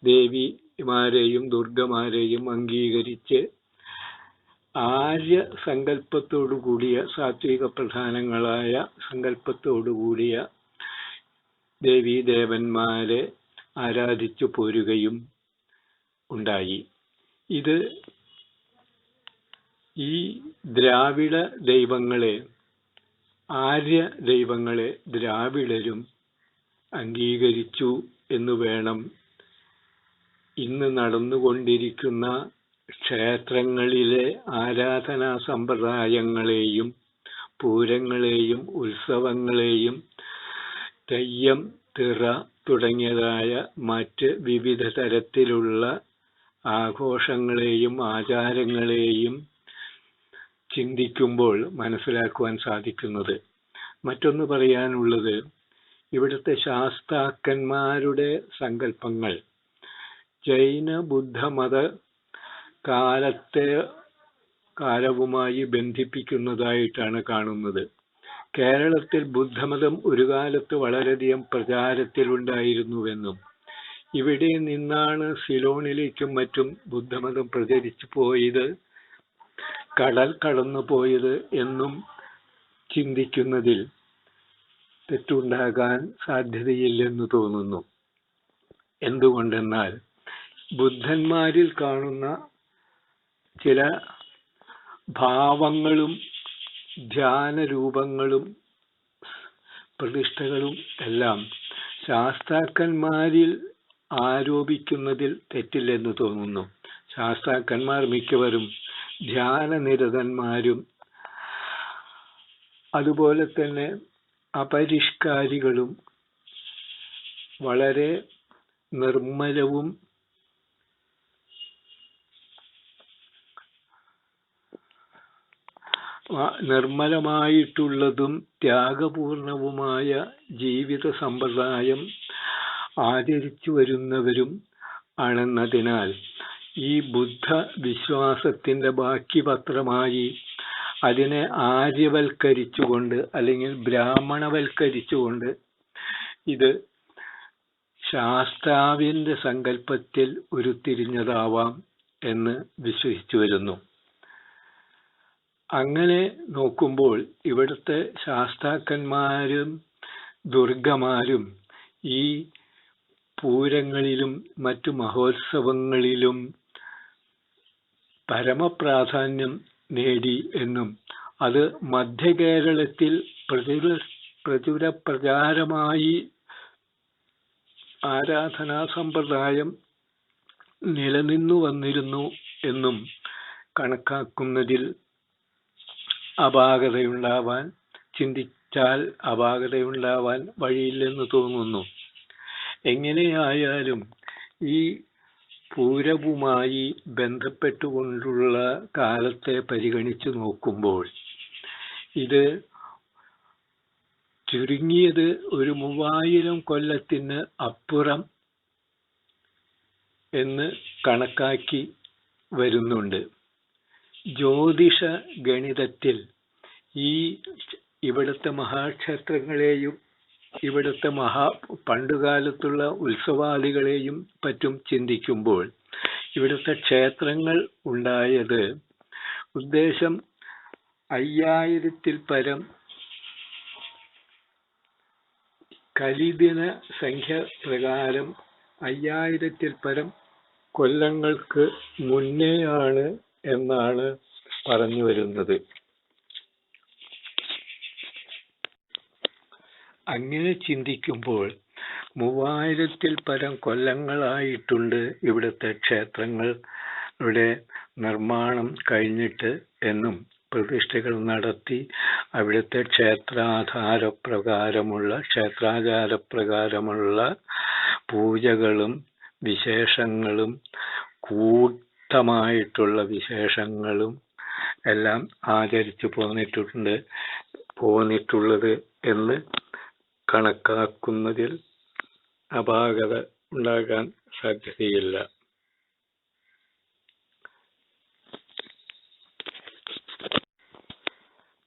ദേവി ദേവിമാരെയും ദുർഗമാരെയും അംഗീകരിച്ച് ആര്യ സങ്കല്പത്തോടു കൂടിയ സാത്വിക പ്രധാനങ്ങളായ സങ്കല്പത്തോടു കൂടിയ ദേവീദേവന്മാരെ ആരാധിച്ചു പോരുകയും ഉണ്ടായി. ഇത് ഈ ദ്രാവിഡ ദൈവങ്ങളെ, ആര്യ ദൈവങ്ങളെ ദ്രാവിഡരും അംഗീകരിച്ചു എന്ന് വേണം ഇന്ന് നടന്നുകൊണ്ടിരിക്കുന്ന ക്ഷേത്രങ്ങളിലെ ആരാധനാ സമ്പ്രദായങ്ങളെയും പൂരങ്ങളെയും ഉത്സവങ്ങളെയും തെയ്യം, തിറ തുടങ്ങിയതായ മറ്റ് വിവിധ തരത്തിലുള്ള ആഘോഷങ്ങളെയും ആചാരങ്ങളെയും ചിന്തിക്കുമ്പോൾ മനസ്സിലാക്കുവാൻ സാധിക്കുന്നത്. മറ്റൊന്ന് പറയാനുള്ളത്, ഇവിടുത്തെ ശാസ്താക്കന്മാരുടെ സങ്കല്പങ്ങൾ ജൈന ബുദ്ധമത കാലവുമായി ബന്ധിപ്പിക്കുന്നതായിട്ടാണ് കാണുന്നത്. കേരളത്തിൽ ബുദ്ധമതം ഒരു കാലത്ത് വളരെയധികം പ്രചാരത്തിലുണ്ടായിരുന്നുവെന്നും ഇവിടെ നിന്നാണ് സിലോണിലേക്കും മറ്റും ബുദ്ധമതം പ്രചരിച്ചു പോയത്, കടൽ കടന്നു പോയത് എന്നും ചിന്തിക്കുന്നതിൽ തെറ്റുണ്ടാകാൻ സാധ്യതയില്ലെന്ന് തോന്നുന്നു. എന്തുകൊണ്ടെന്നാൽ ബുദ്ധന്മാരിൽ കാണുന്ന ചില ഭാവങ്ങളും ധ്യാനരൂപങ്ങളും പ്രതിഷ്ഠകളും എല്ലാം ശാസ്താക്കന്മാരിൽ ആരോപിക്കുന്നതിൽ തെറ്റില്ലെന്ന് തോന്നുന്നു. ശാസ്താക്കന്മാർ മിക്കവരും ധ്യാനനിരതന്മാരും അതുപോലെ തന്നെ അപരിഷ്കാരികളും വളരെ നിർമ്മലമായിട്ടുള്ളതും ത്യാഗപൂർണവുമായ ജീവിത സമ്പ്രദായം ആചരിച്ചു വരുന്നവരും ആണെന്നതിനാൽ ഈ ബുദ്ധ വിശ്വാസത്തിന്റെ ബാക്കി പത്രമായി അതിനെ ആര്യവൽക്കരിച്ചുകൊണ്ട് അല്ലെങ്കിൽ ബ്രാഹ്മണവൽക്കരിച്ചുകൊണ്ട് ഇത് ശാസ്താവിന്റെ സങ്കല്പത്തിൽ ഉരുത്തിരിഞ്ഞതാവാം എന്ന് വിശ്വസിച്ചു വരുന്നു. അങ്ങനെ നോക്കുമ്പോൾ ഇവിടുത്തെ ശാസ്താക്കന്മാരും ദുർഗമാരും ഈ പൂരങ്ങളിലും മറ്റു മഹോത്സവങ്ങളിലും പരമപ്രാധാന്യം നേടി എന്നും അത് മധ്യകേരളത്തിൽ പ്രചാരമായി ആരാധനാ സമ്പ്രദായം നിലനിന്നു വന്നിരുന്നു എന്നും കണക്കാക്കുന്നതിൽ ചിന്തിച്ചാൽ അപാകതയുണ്ടാവാൻ വഴിയില്ലെന്ന് തോന്നുന്നു. എങ്ങനെയായാലും ഈ പൂരവുമായി ബന്ധപ്പെട്ടുകൊണ്ടുള്ള കാലത്തെ പരിഗണിച്ചു നോക്കുമ്പോൾ ഇത് ചുരുങ്ങിയത് ഒരു 3000 കൊല്ലത്തിന് അപ്പുറം എന്ന് കണക്കാക്കി വരുന്നുണ്ട്. ജ്യോതിഷ ഗണിതത്തിൽ ഇവിടുത്തെ മഹാക്ഷേത്രങ്ങളെയും ഇവിടുത്തെ പണ്ടുകാലത്തുള്ള ഉത്സവാദികളെയും പറ്റും ചിന്തിക്കുമ്പോൾ ഇവിടുത്തെ ക്ഷേത്രങ്ങൾ ഉണ്ടായത് ഉദ്ദേശം 5000-ൽ പരം കലിദിന സംഖ്യ പ്രകാരം 5000-ൽ പരം കൊല്ലങ്ങൾക്ക് മുന്നെയാണ് എന്നാണ് പറഞ്ഞു വരുന്നത്. അങ്ങനെ ചിന്തിക്കുമ്പോൾ 3000-ൽ പരം കൊല്ലങ്ങളായിട്ടുണ്ട് ഇവിടുത്തെ ക്ഷേത്രങ്ങളുടെ നിർമ്മാണം കഴിഞ്ഞിട്ട് എന്നും പ്രതിഷ്ഠകൾ നടത്തി അവിടുത്തെ ക്ഷേത്രാചാരപ്രകാരമുള്ള പൂജകളും വിശേഷങ്ങളും കൂട്ടമായിട്ടുള്ള വിശേഷങ്ങളും എല്ലാം ആചരിച്ചു പോന്നിട്ടുള്ളത് എന്ന് കണക്കാക്കുന്നതിൽ അപാകത ഉണ്ടാകാൻ സാധ്യതയില്ല.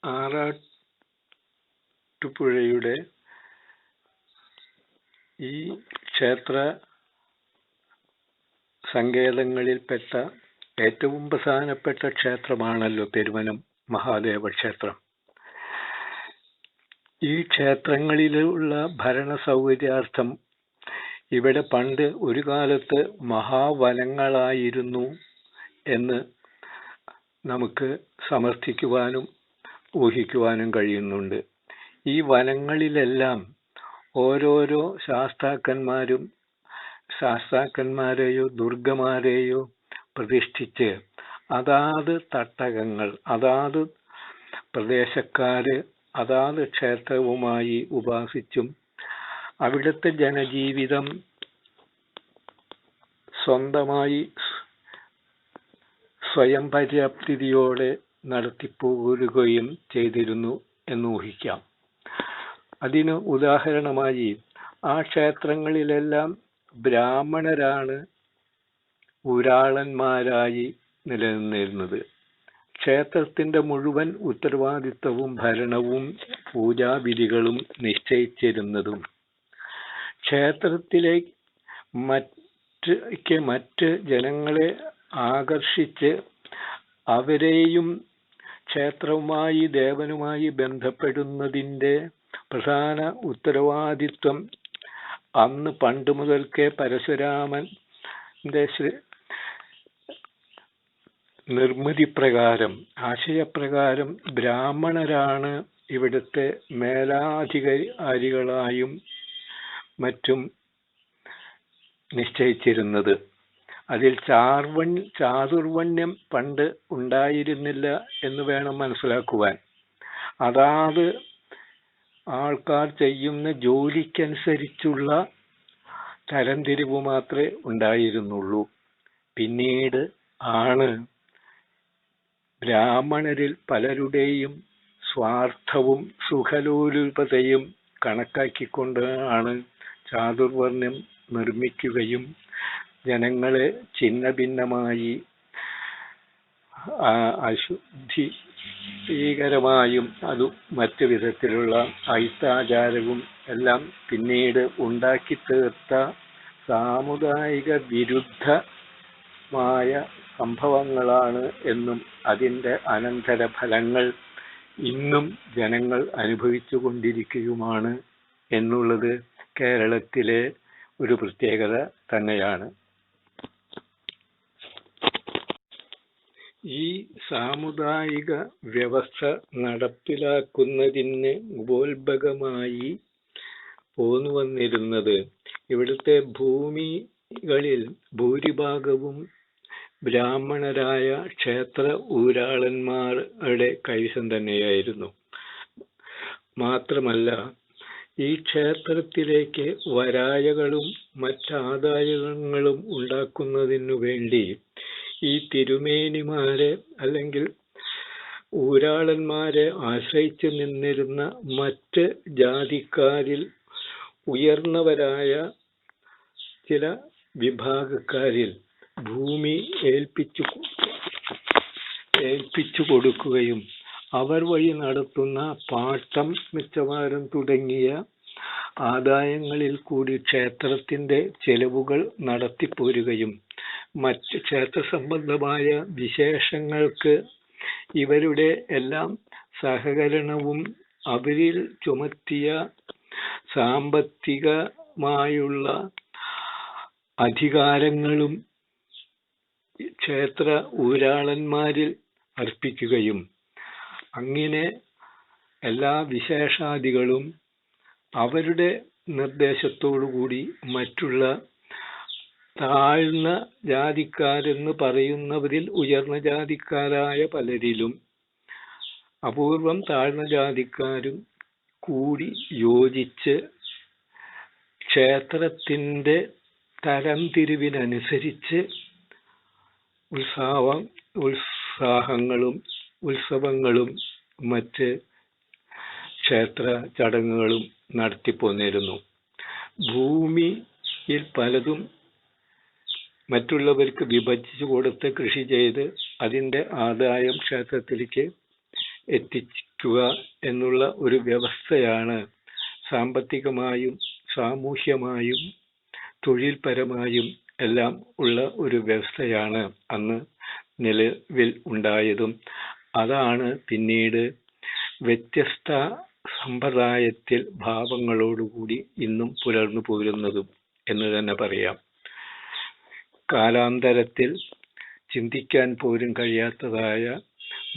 ആറാട്ടുപുഴയുടെ ഈ ക്ഷേത്ര സങ്കേതങ്ങളിൽപ്പെട്ട ഏറ്റവും പ്രധാനപ്പെട്ട ക്ഷേത്രമാണല്ലോ പെരുവനം മഹാദേവ ക്ഷേത്രം. ഈ ക്ഷേത്രങ്ങളിലുള്ള ഭരണ സൗകര്യാർത്ഥം ഇവിടെ പണ്ട് ഒരു കാലത്ത് മഹാവനങ്ങളായിരുന്നു എന്ന് നമുക്ക് സമർത്ഥിക്കുവാനും ഊഹിക്കുവാനും കഴിയുന്നുണ്ട്. ഈ വനങ്ങളിലെല്ലാം ഓരോരോ ശാസ്താക്കന്മാരെയോ ദുർഗമാരെയോ പ്രതിഷ്ഠിച്ച് അതാത് തട്ടകങ്ങൾ, അതാത് പ്രദേശക്കാര് അതാത് ക്ഷേത്രവുമായി ഉപാസിച്ചും അവിടുത്തെ ജനജീവിതം സ്വന്തമായി സ്വയം പര്യാപ്തതയോടെ നടത്തിപ്പോരുകയും ചെയ്തിരുന്നു എന്ന് ഊഹിക്കാം. അതിന് ഉദാഹരണമായി ആ ക്ഷേത്രങ്ങളിലെല്ലാം ബ്രാഹ്മണരാണ് ഊരാളന്മാരായി നിലനിന്നിരുന്നത്. ക്ഷേത്രത്തിന്റെ മുഴുവൻ ഉത്തരവാദിത്വവും ഭരണവും പൂജാവിധികളും നിശ്ചയിച്ചിരുന്നതും ക്ഷേത്രത്തിലേക്ക് മറ്റ് ജനങ്ങളെ ആകർഷിച്ച് അവരെയും ക്ഷേത്രവുമായി ദേവനുമായി ബന്ധപ്പെടുന്നതിന്റെ പ്രധാന ഉത്തരവാദിത്വം അന്ന് പണ്ട് മുതൽക്കേ പരശുരാമന്റെ നിർമ്മിതി ആശയപ്രകാരം ബ്രാഹ്മണരാണ് ഇവിടുത്തെ മേലാധികാരികളായും മറ്റും നിശ്ചയിച്ചിരുന്നത്. അതിൽ ചാതുർവർണ്ണ്യം പണ്ട് ഉണ്ടായിരുന്നില്ല എന്ന് വേണം മനസ്സിലാക്കുവാൻ. അതാത് ആൾക്കാർ ചെയ്യുന്ന ജോലിക്കനുസരിച്ചുള്ള തരംതിരിവ് മാത്രമേ ഉണ്ടായിരുന്നുള്ളൂ. പിന്നീട് ആണ് ബ്രാഹ്മണരിൽ പലരുടെയും സ്വാർത്ഥവും സുഖലോലുപതയും കണക്കാക്കിക്കൊണ്ടാണ് ചാതുർവർണ്ണ്യം നിർമ്മിക്കുകയും ജനങ്ങളെ ഛിന്ന ഭിന്നമായി അശുദ്ധീകരമായും മറ്റു വിധത്തിലുള്ള ഐത്താചാരവും എല്ലാം പിന്നീട് ഉണ്ടാക്കി തീർത്ത സാമുദായിക വിരുദ്ധമായ സംഭവങ്ങളാണ് എന്നും അതിൻ്റെ അനന്തര ഫലങ്ങൾ ഇന്നും ജനങ്ങൾ അനുഭവിച്ചു കൊണ്ടിരിക്കുകയുമാണ് എന്നുള്ളത് കേരളത്തിലെ ഒരു പ്രത്യേകത തന്നെയാണ്. ഈ സാമുദായിക വ്യവസ്ഥ നടപ്പിലാക്കുന്നതിന് ഉപോത്ബലകമായി പോന്നു വന്നിരുന്നത് ഇവിടുത്തെ ഭൂമികളിൽ ഭൂരിഭാഗവും ബ്രാഹ്മണരായ ക്ഷേത്ര ഊരാളന്മാരുടെ കൈവശം തന്നെയായിരുന്നു. മാത്രമല്ല, ഈ ക്ഷേത്രത്തിലേക്ക് വരായകളും മറ്റാദായങ്ങളും ഉണ്ടാക്കുന്നതിനു വേണ്ടി ഈ തിരുമേനിമാരെ അല്ലെങ്കിൽ ഊരാളന്മാരെ ആശ്രയിച്ചു നിന്നിരുന്ന മറ്റ് ജാതിക്കാരിൽ ഉയർന്നവരായ ചില വിഭാഗക്കാരിൽ ഭൂമി ഏൽപ്പിച്ചു കൊടുക്കുകയും അവർ വഴി നടത്തുന്ന പാട്ടം, മിച്ചവാരം തുടങ്ങിയ ആദായങ്ങളിൽ കൂടി ക്ഷേത്രത്തിന്റെ ചെലവുകൾ നടത്തിപ്പോരുകയും മറ്റ് ക്ഷേത്ര സംബന്ധമായ വിശേഷങ്ങൾക്ക് ഇവരുടെ എല്ലാം സഹകരണവും അവരിൽ ചുമത്തിയ സാമ്പത്തികമായുള്ള അധികാരങ്ങളും ക്ഷേത്ര ഊരാളന്മാരിൽ അർപ്പിക്കുകയും അങ്ങനെ എല്ലാ വിശേഷാദികളും അവരുടെ നിർദ്ദേശത്തോടുകൂടി മറ്റുള്ള താഴ്ന്ന ജാതിക്കാരെന്ന് പറയുന്നവരിൽ ഉയർന്ന ജാതിക്കാരായ പലരിലും അപൂർവം താഴ്ന്ന ജാതിക്കാരും കൂടി യോജിച്ച് ക്ഷേത്രത്തിന്റെ തരംതിരിവിനനുസരിച്ച് ഉത്സാഹങ്ങളും ഉത്സവങ്ങളും മറ്റ് ക്ഷേത്ര ചടങ്ങുകളും നടത്തിപ്പോന്നിരുന്നു. ഭൂമിയിൽ പലതും മറ്റുള്ളവർക്ക് വിഭജിച്ചു കൊടുത്ത് കൃഷി ചെയ്ത് അതിൻ്റെ ആദായം ക്ഷേത്രത്തിലേക്ക് എത്തിക്കുക എന്നുള്ള ഒരു വ്യവസ്ഥയാണ് സാമ്പത്തികമായും സാമൂഹ്യമായും തൊഴിൽപരമായും എല്ലാം ഉള്ള ഒരു വ്യവസ്ഥയാണ് അന്ന് നിലവിൽ ഉണ്ടായതും അതാണ് പിന്നീട് വ്യത്യസ്ത സമ്പ്രദായത്തിൽ ഭാവങ്ങളോടുകൂടി ഇന്നും പുലർന്നു പോരുന്നതും എന്ന് തന്നെ പറയാം. കാലാന്തരത്തിൽ ചിന്തിക്കാൻ പോലും കഴിയാത്തതായ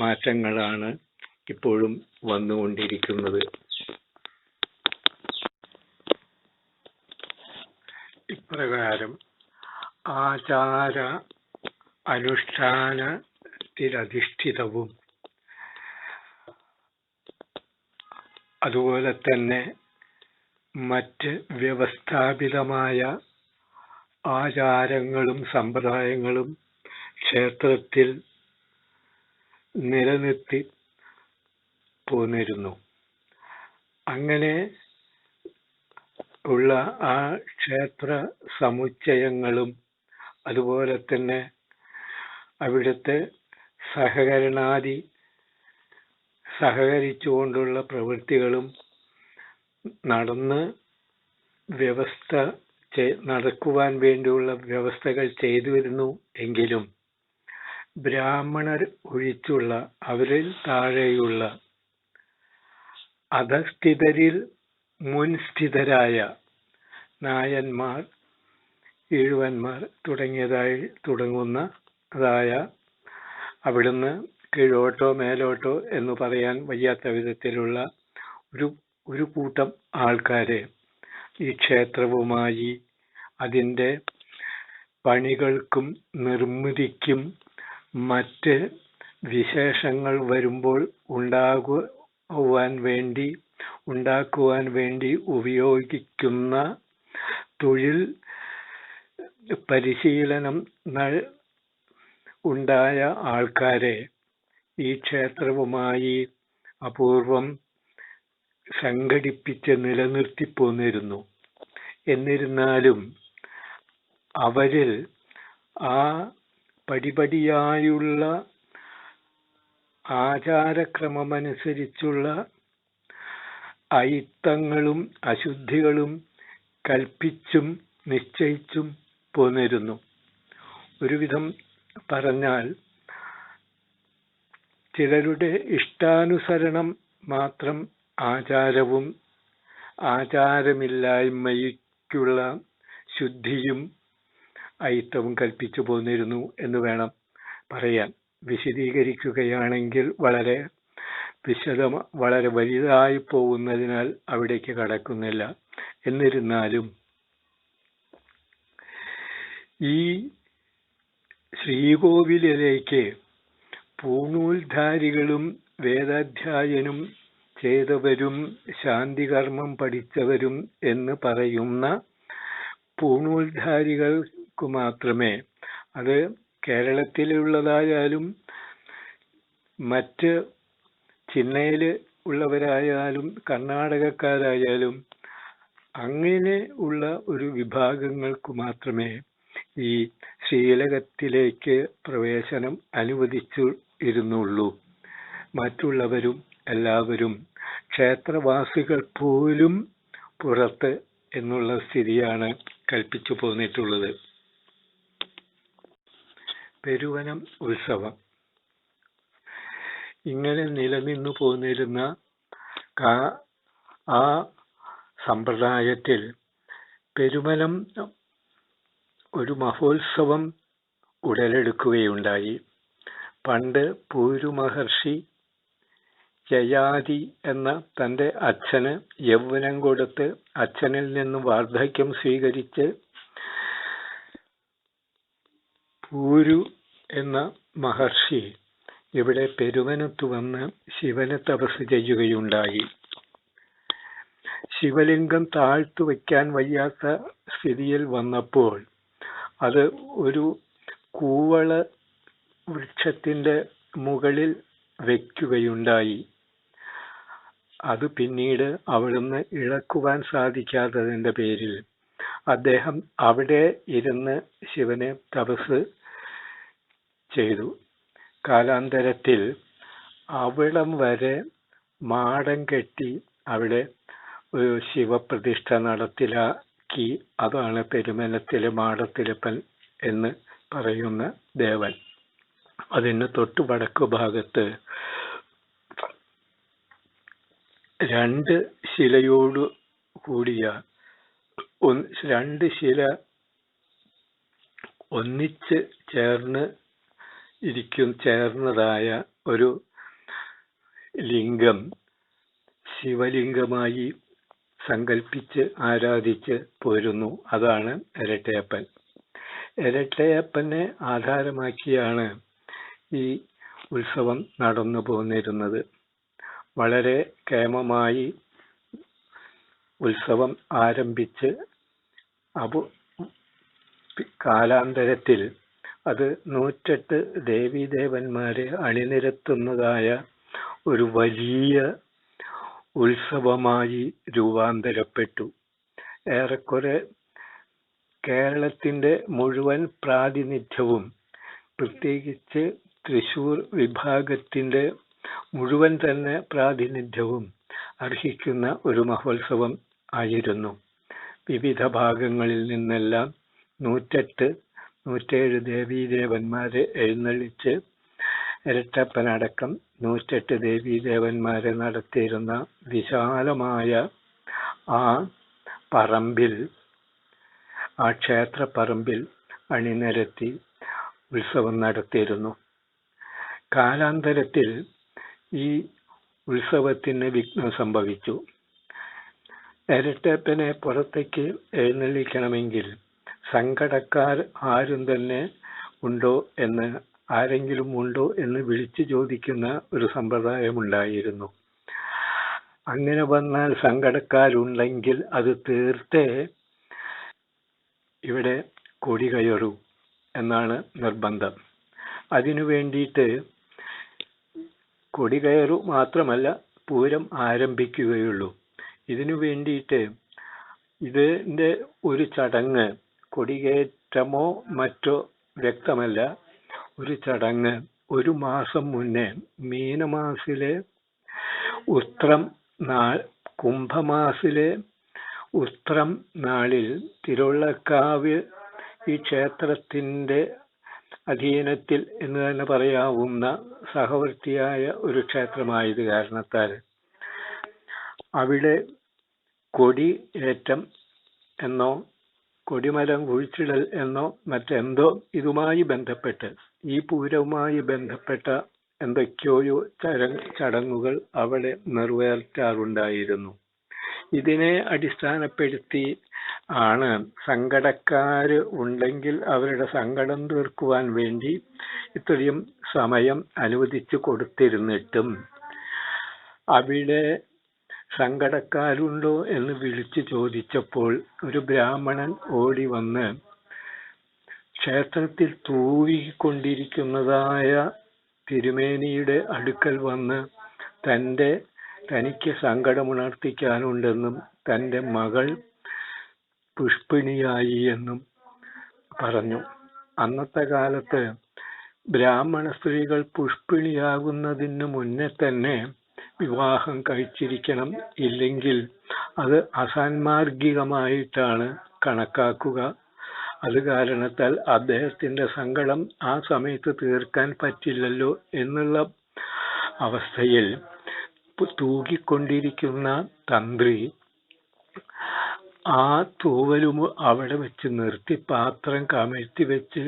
മാറ്റങ്ങളാണ് ഇപ്പോഴും വന്നുകൊണ്ടിരിക്കുന്നത്. ഇപ്രകാരം ആചാര അനുഷ്ഠാനത്തിലധിഷ്ഠിതവും അതുപോലെ തന്നെ മറ്റ് വ്യവസ്ഥാപിതമായ ആചാരങ്ങളും സമ്പ്രദായങ്ങളും ക്ഷേത്രത്തിൽ നിലനിർത്തി പോന്നിരുന്നു. അങ്ങനെ ഉള്ള ആ ക്ഷേത്ര സമുച്ചയങ്ങളും അതുപോലെ തന്നെ അവിടുത്തെ സഹകരിച്ചുകൊണ്ടുള്ള പ്രവൃത്തികളും നടക്കുവാൻ വേണ്ടിയുള്ള വ്യവസ്ഥകൾ ചെയ്തു വരുന്നു എങ്കിലും ബ്രാഹ്മണർ ഒഴിച്ചുള്ള അവരിൽ താഴെയുള്ള അധസ്ഥിതരിൽ മുൻസ്ഥിതരായ നായന്മാർ, ഈഴവന്മാർ തുടങ്ങുന്നതായ അവിടുന്ന് കീഴോട്ടോ മേലോട്ടോ എന്ന് പറയാൻ വയ്യാത്ത വിധത്തിലുള്ള ഒരു കൂട്ടം ആൾക്കാരെ ഈ ക്ഷേത്രവുമായി അതിൻ്റെ പണികൾക്കും നിർമ്മിതിക്കും മറ്റ് വിശേഷങ്ങൾ വരുമ്പോൾ ഉണ്ടാക്കുവാൻ വേണ്ടി ഉപയോഗിക്കുന്ന തൊഴിൽ പരിശീലനം ഉണ്ടായ ആൾക്കാരെ ഈ ക്ഷേത്രവുമായി അപൂർവം സംഘടിപ്പിച്ച് നിലനിർത്തി പോന്നിരുന്നു. എന്നിരുന്നാലും അവരിൽ ആ പടിപടിയായുള്ള ആചാരക്രമമനുസരിച്ചുള്ള അയിത്തങ്ങളും അശുദ്ധികളും കൽപ്പിച്ചും നിശ്ചയിച്ചും പോന്നിരുന്നു. ഒരുവിധം പറഞ്ഞാൽ ചിലരുടെ ഇഷ്ടാനുസരണം മാത്രം ആചാരവും ആചാരമില്ലായ്മയ്ക്കുള്ള ശുദ്ധിയും അയിത്തവും കൽപ്പിച്ചു പോന്നിരുന്നു എന്ന് വേണം പറയാൻ. വിശദീകരിക്കുകയാണെങ്കിൽ വളരെ വലുതായി പോകുന്നതിനാൽ അവിടേക്ക് കടക്കുന്നില്ല. എന്നിരുന്നാലും ഈ ശ്രീകോവിലിലേക്ക് പൂണൂൽധാരികളും വേദാധ്യായനം ചെയ്തവരും ശാന്തികർമ്മം പഠിച്ചവരും എന്ന് പറയുന്ന പൂണൂൽധാരികൾക്ക് മാത്രമേ, അത് കേരളത്തിലുള്ളതായാലും മറ്റ് ചിന്നയിൽ ഉള്ളവരായാലും കർണാടകക്കാരായാലും അങ്ങനെ ഉള്ള ഒരു വിഭാഗങ്ങൾക്ക് മാത്രമേ ഈ ശ്രീലകത്തിലേക്ക് പ്രവേശനം അനുവദിച്ചു ഇരുന്നുള്ളൂ. മറ്റുള്ളവരും എല്ലാവരും ക്ഷേത്രവാസികൾ പോലും പുറത്ത് എന്നുള്ള സ്ഥിതിയാണ് കൽപ്പിച്ചു പോന്നിട്ടുള്ളത്. പെരുവനം ഉത്സവം ഇങ്ങനെ നിലനിന്നു പോന്നിരുന്ന ആ സമ്പ്രദായത്തിൽ പെരുവനം ഒരു മഹോത്സവം ഉടലെടുക്കുകയുണ്ടായി. പണ്ട് പൂരു മഹർഷി യയാതി എന്ന തൻ്റെ അച്ഛന് യൗവനം കൊടുത്ത് അച്ഛനിൽ നിന്നും വാർദ്ധക്യം സ്വീകരിച്ച് പൂരു എന്ന മഹർഷി ഇവിടെ പെരുവനത്ത് വന്ന് ശിവനെ തപസ് ചെയ്യുകയുണ്ടായി. ശിവലിംഗം താഴ്ത്തു വയ്ക്കാൻ വയ്യാത്ത സ്ഥിതിയിൽ വന്നപ്പോൾ അത് ഒരു കൂവള വൃക്ഷത്തിൻ്റെ മുകളിൽ വയ്ക്കുകയുണ്ടായി. അത് പിന്നീട് അവിടുന്ന് ഇളക്കുവാൻ സാധിക്കാത്തതിൻ്റെ പേരിൽ അദ്ദേഹം അവിടെ ഇരുന്ന് ശിവനെ തപസ് ചെയ്തു. കാലാന്തരത്തിൽ അവിടം വരെ മാടം കെട്ടി അവിടെ ഒരു ശിവപ്രതിഷ്ഠ ഇടുക്കി, അതാണ് പെരുമനത്തിലെ മാടത്തിലപ്പൻ എന്ന് പറയുന്ന ദേവൻ. അതിന് തൊട്ടു വടക്കു ഭാഗത്ത് രണ്ട് ശിലയോടു കൂടിയ രണ്ട് ശില ഒന്നിച്ച് ചേർന്നതായ ഒരു ലിംഗം ശിവലിംഗമായി സങ്കല്പിച്ച് ആരാധിച്ച് പോരുന്നു. അതാണ് ഇരട്ടയപ്പൻ. ഇരട്ടയപ്പനെ ആധാരമാക്കിയാണ് ഈ ഉത്സവം നടന്നു പോന്നിരുന്നത്. വളരെ കേമമായി ഉത്സവം ആരംഭിച്ച് കാലാന്തരത്തിൽ അത് 108 ദേവീദേവന്മാരെ അണിനിരത്തുന്നതായ ഒരു വലിയ ഉത്സവമായി രൂപാന്തരപ്പെട്ടു. ഏറെക്കുറെ കേരളത്തിൻ്റെ മുഴുവൻ പ്രാതിനിധ്യവും, പ്രത്യേകിച്ച് തൃശ്ശൂർ വിഭാഗത്തിൻ്റെ മുഴുവൻ തന്നെ പ്രാതിനിധ്യവും അർഹിക്കുന്ന ഒരു മഹോത്സവം ആയിരുന്നു. വിവിധ ഭാഗങ്ങളിൽ നിന്നെല്ലാം 107 ദേവീദേവന്മാരെ എഴുന്നള്ളിച്ച് ഇരട്ടപ്പനടക്കം 108 ദേവീദേവന്മാരെ നടത്തിയിരുന്ന വിശാലമായ ആ പറമ്പിൽ, ആ ക്ഷേത്രപ്പറമ്പിൽ അണിനിരത്തി ഉത്സവം നടത്തിയിരുന്നു. കാലാന്തരത്തിൽ ഈ ഉത്സവത്തിന് വിഘ്നം സംഭവിച്ചു. ഇരട്ടപ്പനെ പുറത്തേക്ക് എഴുന്നള്ളിക്കണമെങ്കിൽ സങ്കടക്കാർ ആരെങ്കിലും ഉണ്ടോ എന്ന് വിളിച്ചു ചോദിക്കുന്ന ഒരു സമ്പ്രദായമുണ്ടായിരുന്നു. അങ്ങനെ വന്നാൽ സങ്കടക്കാരുണ്ടെങ്കിൽ അത് തീർത്തേ ഇവിടെ കൊടി കയറൂ എന്നാണ് നിർബന്ധം. അതിനു വേണ്ടിയിട്ട് കൊടി കയറു മാത്രമല്ല, പൂരം ആരംഭിക്കുകയുള്ളൂ. ഇതിനു വേണ്ടിയിട്ട് ഇതിൻ്റെ ഒരു ചടങ്ങ്, കൊടികയറ്റമോ മറ്റോ വ്യക്തമല്ല, ഒരു ചടങ്ങ് 1 മാസം മുന്നേ മീനമാസിലെ ഉത്രം കുംഭമാസിലെ ഉത്രം നാളിൽ തിരുവള്ളക്കാവ് ഈ ക്ഷേത്രത്തിൻ്റെ അധീനത്തിൽ എന്ന് തന്നെ പറയാവുന്ന സഹവർത്തിയായ ഒരു ക്ഷേത്രമായത് കാരണത്താൽ അവിടെ കൊടിയേറ്റം എന്നോ കൊടിമരം കുഴിച്ചിടൽ എന്നോ മറ്റെന്തോ ഇതുമായി ബന്ധപ്പെട്ട്, ഈ പൂരവുമായി ബന്ധപ്പെട്ട എന്തൊക്കെയോ ചടങ്ങുകൾ അവിടെ നിറവേറ്റാറുണ്ടായിരുന്നു. ഇതിനെ അടിസ്ഥാനപ്പെടുത്തി ആണ് സങ്കടക്കാര് ഉണ്ടെങ്കിൽ അവരുടെ സങ്കടം തീർക്കുവാൻ വേണ്ടി ഇത്രയും സമയം അനുവദിച്ചു കൊടുത്തിരുന്നിട്ടും അവിടെ സങ്കടക്കാരുണ്ടോ എന്ന് വിളിച്ചു ചോദിച്ചപ്പോൾ ഒരു ബ്രാഹ്മണൻ ഓടി വന്ന് ക്ഷേത്രത്തിൽ തൂവിക്കൊണ്ടിരിക്കുന്നതായ തിരുമേനിയുടെ അടുക്കൽ വന്ന് തനിക്ക് സങ്കടമുണർത്തിക്കാനുണ്ടെന്നും തൻ്റെ മകൾ പുഷ്പിണിയായി എന്നും പറഞ്ഞു. അന്നത്തെ കാലത്ത് ബ്രാഹ്മണ സ്ത്രീകൾ പുഷ്പിണിയാകുന്നതിന് മുന്നേ തന്നെ വിവാഹം കഴിച്ചിരിക്കണം, ഇല്ലെങ്കിൽ അത് അസാൻമാർഗികമായിട്ടാണ് കണക്കാക്കുക. അത് കാരണത്താൽ അദ്ദേഹത്തിൻ്റെ സങ്കടം ആ സമയത്ത് തീർക്കാൻ പറ്റില്ലല്ലോ എന്നുള്ള അവസ്ഥയിൽ തൂകിക്കൊണ്ടിരിക്കുന്ന തന്ത്രി ആ തൂവലും അവിടെ വെച്ച് നിർത്തി പാത്രം കമഴ്ത്തി വെച്ച്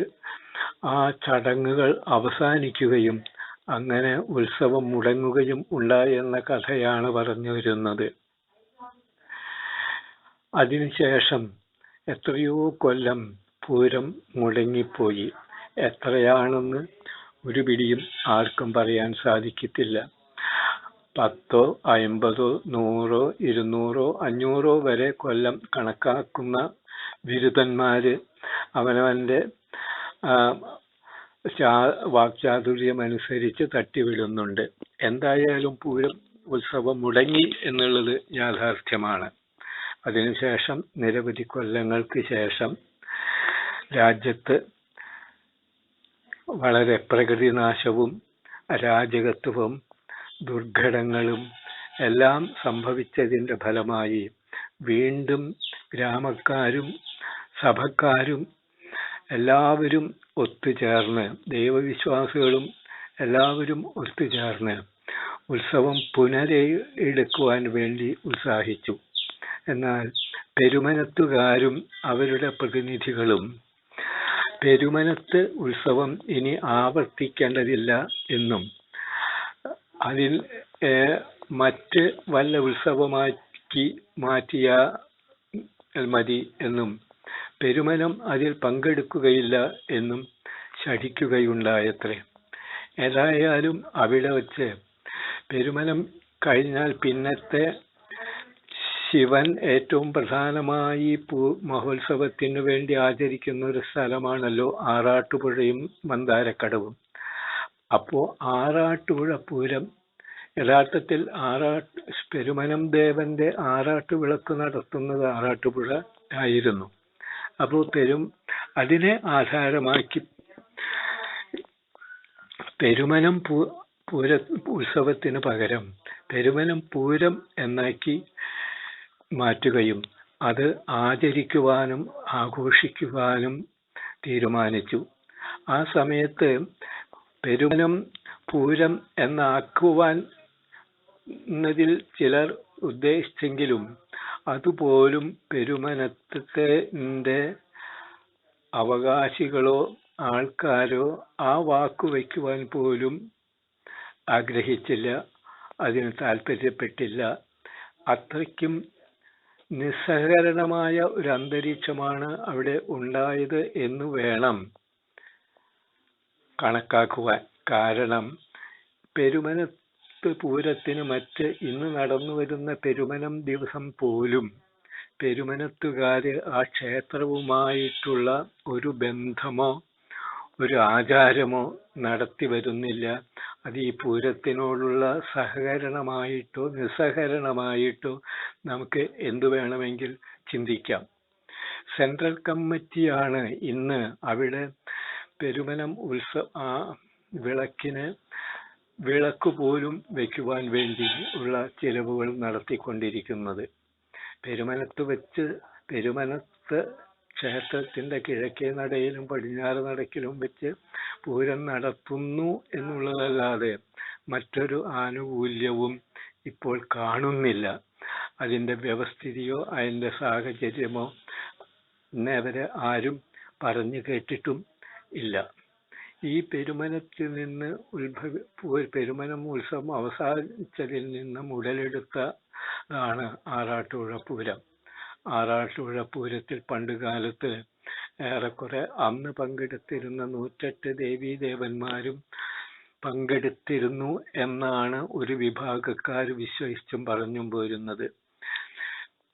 ആ ചടങ്ങുകൾ അവസാനിക്കുകയും അങ്ങനെ ഉത്സവം മുടങ്ങുകയും ഉണ്ടായെന്ന കഥയാണ് പറഞ്ഞു വരുന്നത്. അതിനുശേഷം എത്രയോ കൊല്ലം പൂരം മുടങ്ങിപ്പോയി. എത്രയാണെന്ന് ഒരു പിടിയും ആർക്കും പറയാൻ സാധിക്കത്തില്ല. 10, 50, 100, 200, 500 വരെ കൊല്ലം കണക്കാക്കുന്ന ബിരുദന്മാര് അവനവന്റെ വാക്ചാതുര്യമനുസരിച്ച് തട്ടിവിടുന്നുണ്ട്. എന്തായാലും പൂരം ഉത്സവം മുടങ്ങി എന്നുള്ളത് യാഥാർത്ഥ്യമാണ്. അതിനുശേഷം നിരവധി കൊല്ലങ്ങൾക്ക് ശേഷം രാജ്യത്ത് വളരെ പ്രകൃതിനാശവും അരാജകത്വവും ദുർഘടങ്ങളും എല്ലാം സംഭവിച്ചതിൻ്റെ ഫലമായി വീണ്ടും ഗ്രാമക്കാരും സഭക്കാരും എല്ലാവരും ഒത്തുചേർന്ന്, ദൈവവിശ്വാസികളും എല്ലാവരും ഒത്തുചേർന്ന് ഉത്സവം പുനരെടുക്കുവാൻ വേണ്ടി ഉത്സാഹിച്ചു. എന്നാൽ പെരുമനത്തുകാരും അവരുടെ പ്രതിനിധികളും പെരുമനത്ത് ഉത്സവം ഇനി ആവർത്തിക്കേണ്ടതില്ല എന്നും അതിൽ മറ്റ് വല്ല ഉത്സവമാക്കി മാറ്റിയാൽ മതി എന്നും പെരുമനം അതിൽ പങ്കെടുക്കുകയില്ല എന്നും ശഠിക്കുകയുണ്ടായത്രേ. ഏതായാലും അവിടെ വച്ച് പെരുമനം കഴിഞ്ഞാൽ പിന്നത്തെ ശിവൻ ഏറ്റവും പ്രധാനമായി മഹോത്സവത്തിനു വേണ്ടി ആചരിക്കുന്ന ഒരു സ്ഥലമാണല്ലോ ആറാട്ടുപുഴയും മന്ദാരക്കടവും. അപ്പോ ആറാട്ടുപുഴ പൂരം യഥാർത്ഥത്തിൽ പെരുമനം ദേവന്റെ ആറാട്ടു വിളക്ക് നടത്തുന്നത് ആറാട്ടുപുഴ ആയിരുന്നു. അപ്പോൾ അതിനെ ആധാരമാക്കി പെരുമനം ഉത്സവത്തിന് പകരം പെരുമനം പൂരം എന്നാക്കി മാറ്റുകയും അത് ആചരിക്കുവാനും ആഘോഷിക്കുവാനും തീരുമാനിച്ചു. ആ സമയത്ത് പെരുമനം പൂരം എന്നാക്കുവാൻ ചിലർ ഉദ്ദേശിച്ചെങ്കിലും അതുപോലും പെരുമനത്തിന്റെ അവകാശികളോ ആൾക്കാരോ ആ വാക്കു വയ്ക്കുവാൻ പോലും ആഗ്രഹിച്ചില്ല, അതിന് താല്പര്യപ്പെട്ടില്ല. അത്രയ്ക്കും നിസ്സഹകരണമായ ഒരു അന്തരീക്ഷമാണ് അവിടെ ഉണ്ടായത് എന്ന് വേണം കണക്കാക്കുവാൻ. കാരണം പെരുമനത്ത് പൂരത്തിന് മറ്റ് ഇന്ന് നടന്നു വരുന്ന പെരുമനം ദിവസം പോലും പെരുമനത്തുകാര് ആ ക്ഷേത്രവുമായിട്ടുള്ള ഒരു ബന്ധമോ ഒരു ആചാരമോ നടത്തി വരുന്നില്ല. അത് ഈ പൂരത്തിനോടുള്ള സഹകരണമായിട്ടോ നിസ്സഹകരണമായിട്ടോ നമുക്ക് എന്തു വേണമെങ്കിൽ ചിന്തിക്കാം. സെൻട്രൽ കമ്മിറ്റിയാണ് ഇന്ന് അവിടെ പെരുമനം വിളക്ക് പോലും വയ്ക്കുവാൻ വേണ്ടി ഉള്ള ചിലവുകൾ നടത്തിക്കൊണ്ടിരിക്കുന്നത്. പെരുമനത്ത് ക്ഷേത്രത്തിന്റെ കിഴക്കേ നടയിലും പടിഞ്ഞാറ് നടക്കിലും വെച്ച് പൂരം നടത്തുന്നു എന്നുള്ളതല്ലാതെ മറ്റൊരു ആനുകൂല്യവും ഇപ്പോൾ കാണുന്നില്ല. അതിന്റെ വ്യവസ്ഥിതിയോ അതിന്റെ സാഹചര്യമോ ഇന്നേവരെ ആരും പറഞ്ഞു കേട്ടിട്ടും ഇല്ല. ഈ പെരുമനത്തിൽ നിന്ന് പെരുമനം ഉത്സവം അവസാനിച്ചതിൽ നിന്നും ഉടലെടുത്തതാണ് ആറാട്ടുപുഴ പൂരം. ആറാട്ടുപുഴ പൂരത്തിൽ പണ്ടുകാലത്ത് ഏറെക്കുറെ അന്ന് പങ്കെടുത്തിരുന്ന 108 ദേവീദേവന്മാരും പങ്കെടുത്തിരുന്നു എന്നാണ് ഒരു വിഭാഗക്കാർ വിശ്വസിച്ചും പറഞ്ഞും പോരുന്നത്.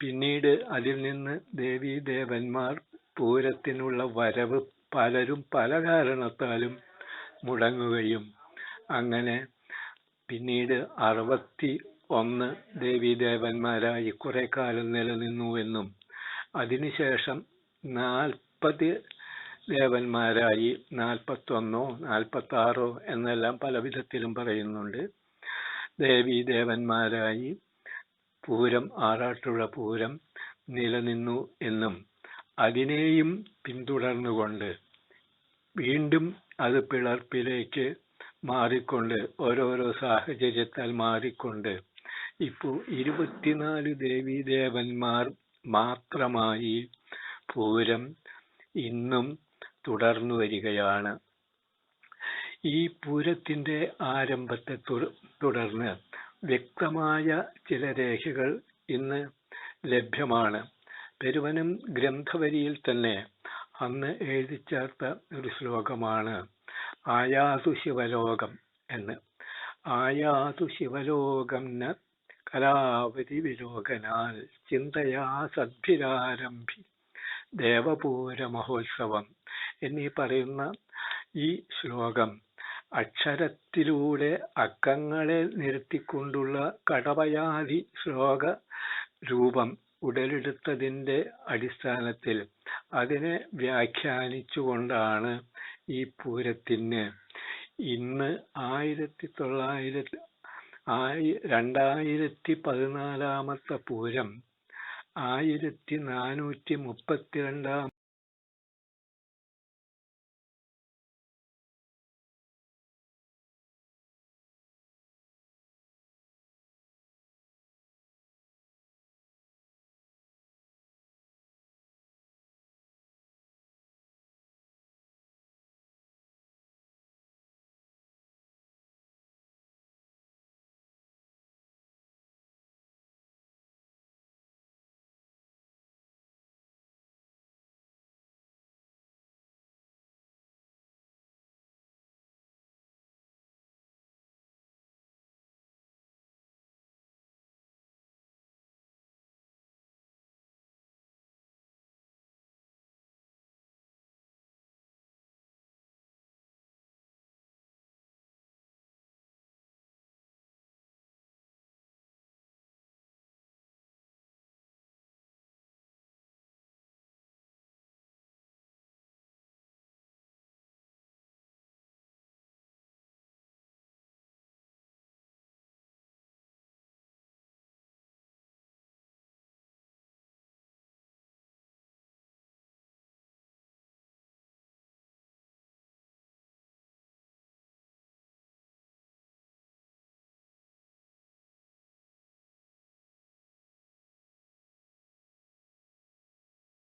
പിന്നീട് അതിൽ നിന്ന് ദേവീദേവന്മാർ പൂരത്തിനുള്ള വരവ് പലരും പല കാരണത്താലും മുടങ്ങുകയും അങ്ങനെ പിന്നീട് 61 ദേവീദേവന്മാരായി കുറെ കാലം നിലനിന്നുവെന്നും അതിനുശേഷം 40 ദേവന്മാരായി 41 46 എന്നെല്ലാം പല വിധത്തിലും പറയുന്നുണ്ട് ദേവീദേവന്മാരായി ആറാട്ടുപുഴ പൂരം നിലനിന്നു എന്നും അതിനെയും പിന്തുടർന്നുകൊണ്ട് വീണ്ടും അത് പിളർപ്പിലേക്ക് മാറിക്കൊണ്ട് ഓരോരോ സാഹചര്യത്താൽ മാറിക്കൊണ്ട് ഇപ്പോൾ 24 ദേവീദേവന്മാർ മാത്രമായി പൂരം ഇന്നും തുടർന്നു വരികയാണ്. ഈ പൂരത്തിന്റെ ആരംഭത്തെ തുടർന്ന് വ്യക്തമായ ചില രേഖകൾ ഇന്ന് ലഭ്യമാണ്. പെരുവനം ഗ്രന്ഥവരിയിൽ തന്നെ അന്ന് എഴുതിച്ചേർത്ത ഒരു ശ്ലോകമാണ് ആയാതു ശിവലോകം എന്ന്. ആയാതു ശിവലോകം ന കലാവതി വിലോകനാൽ ചിന്തയാ സദ്ഭിരാരംഭി ദേവപൂര മഹോത്സവം എന്നീ പറയുന്ന ഈ ശ്ലോകം അക്ഷരത്തിലൂടെ അക്കങ്ങളെ നിരത്തിക്കൊണ്ടുള്ള കടവയാതി ശ്ലോക രൂപം ഉടലെടുത്തതിന്റെ അടിസ്ഥാനത്തിൽ അതിനെ വ്യാഖ്യാനിച്ചുകൊണ്ടാണ് ഈ പൂരത്തിന് ഇന്ന് 2014 പൂരം 1432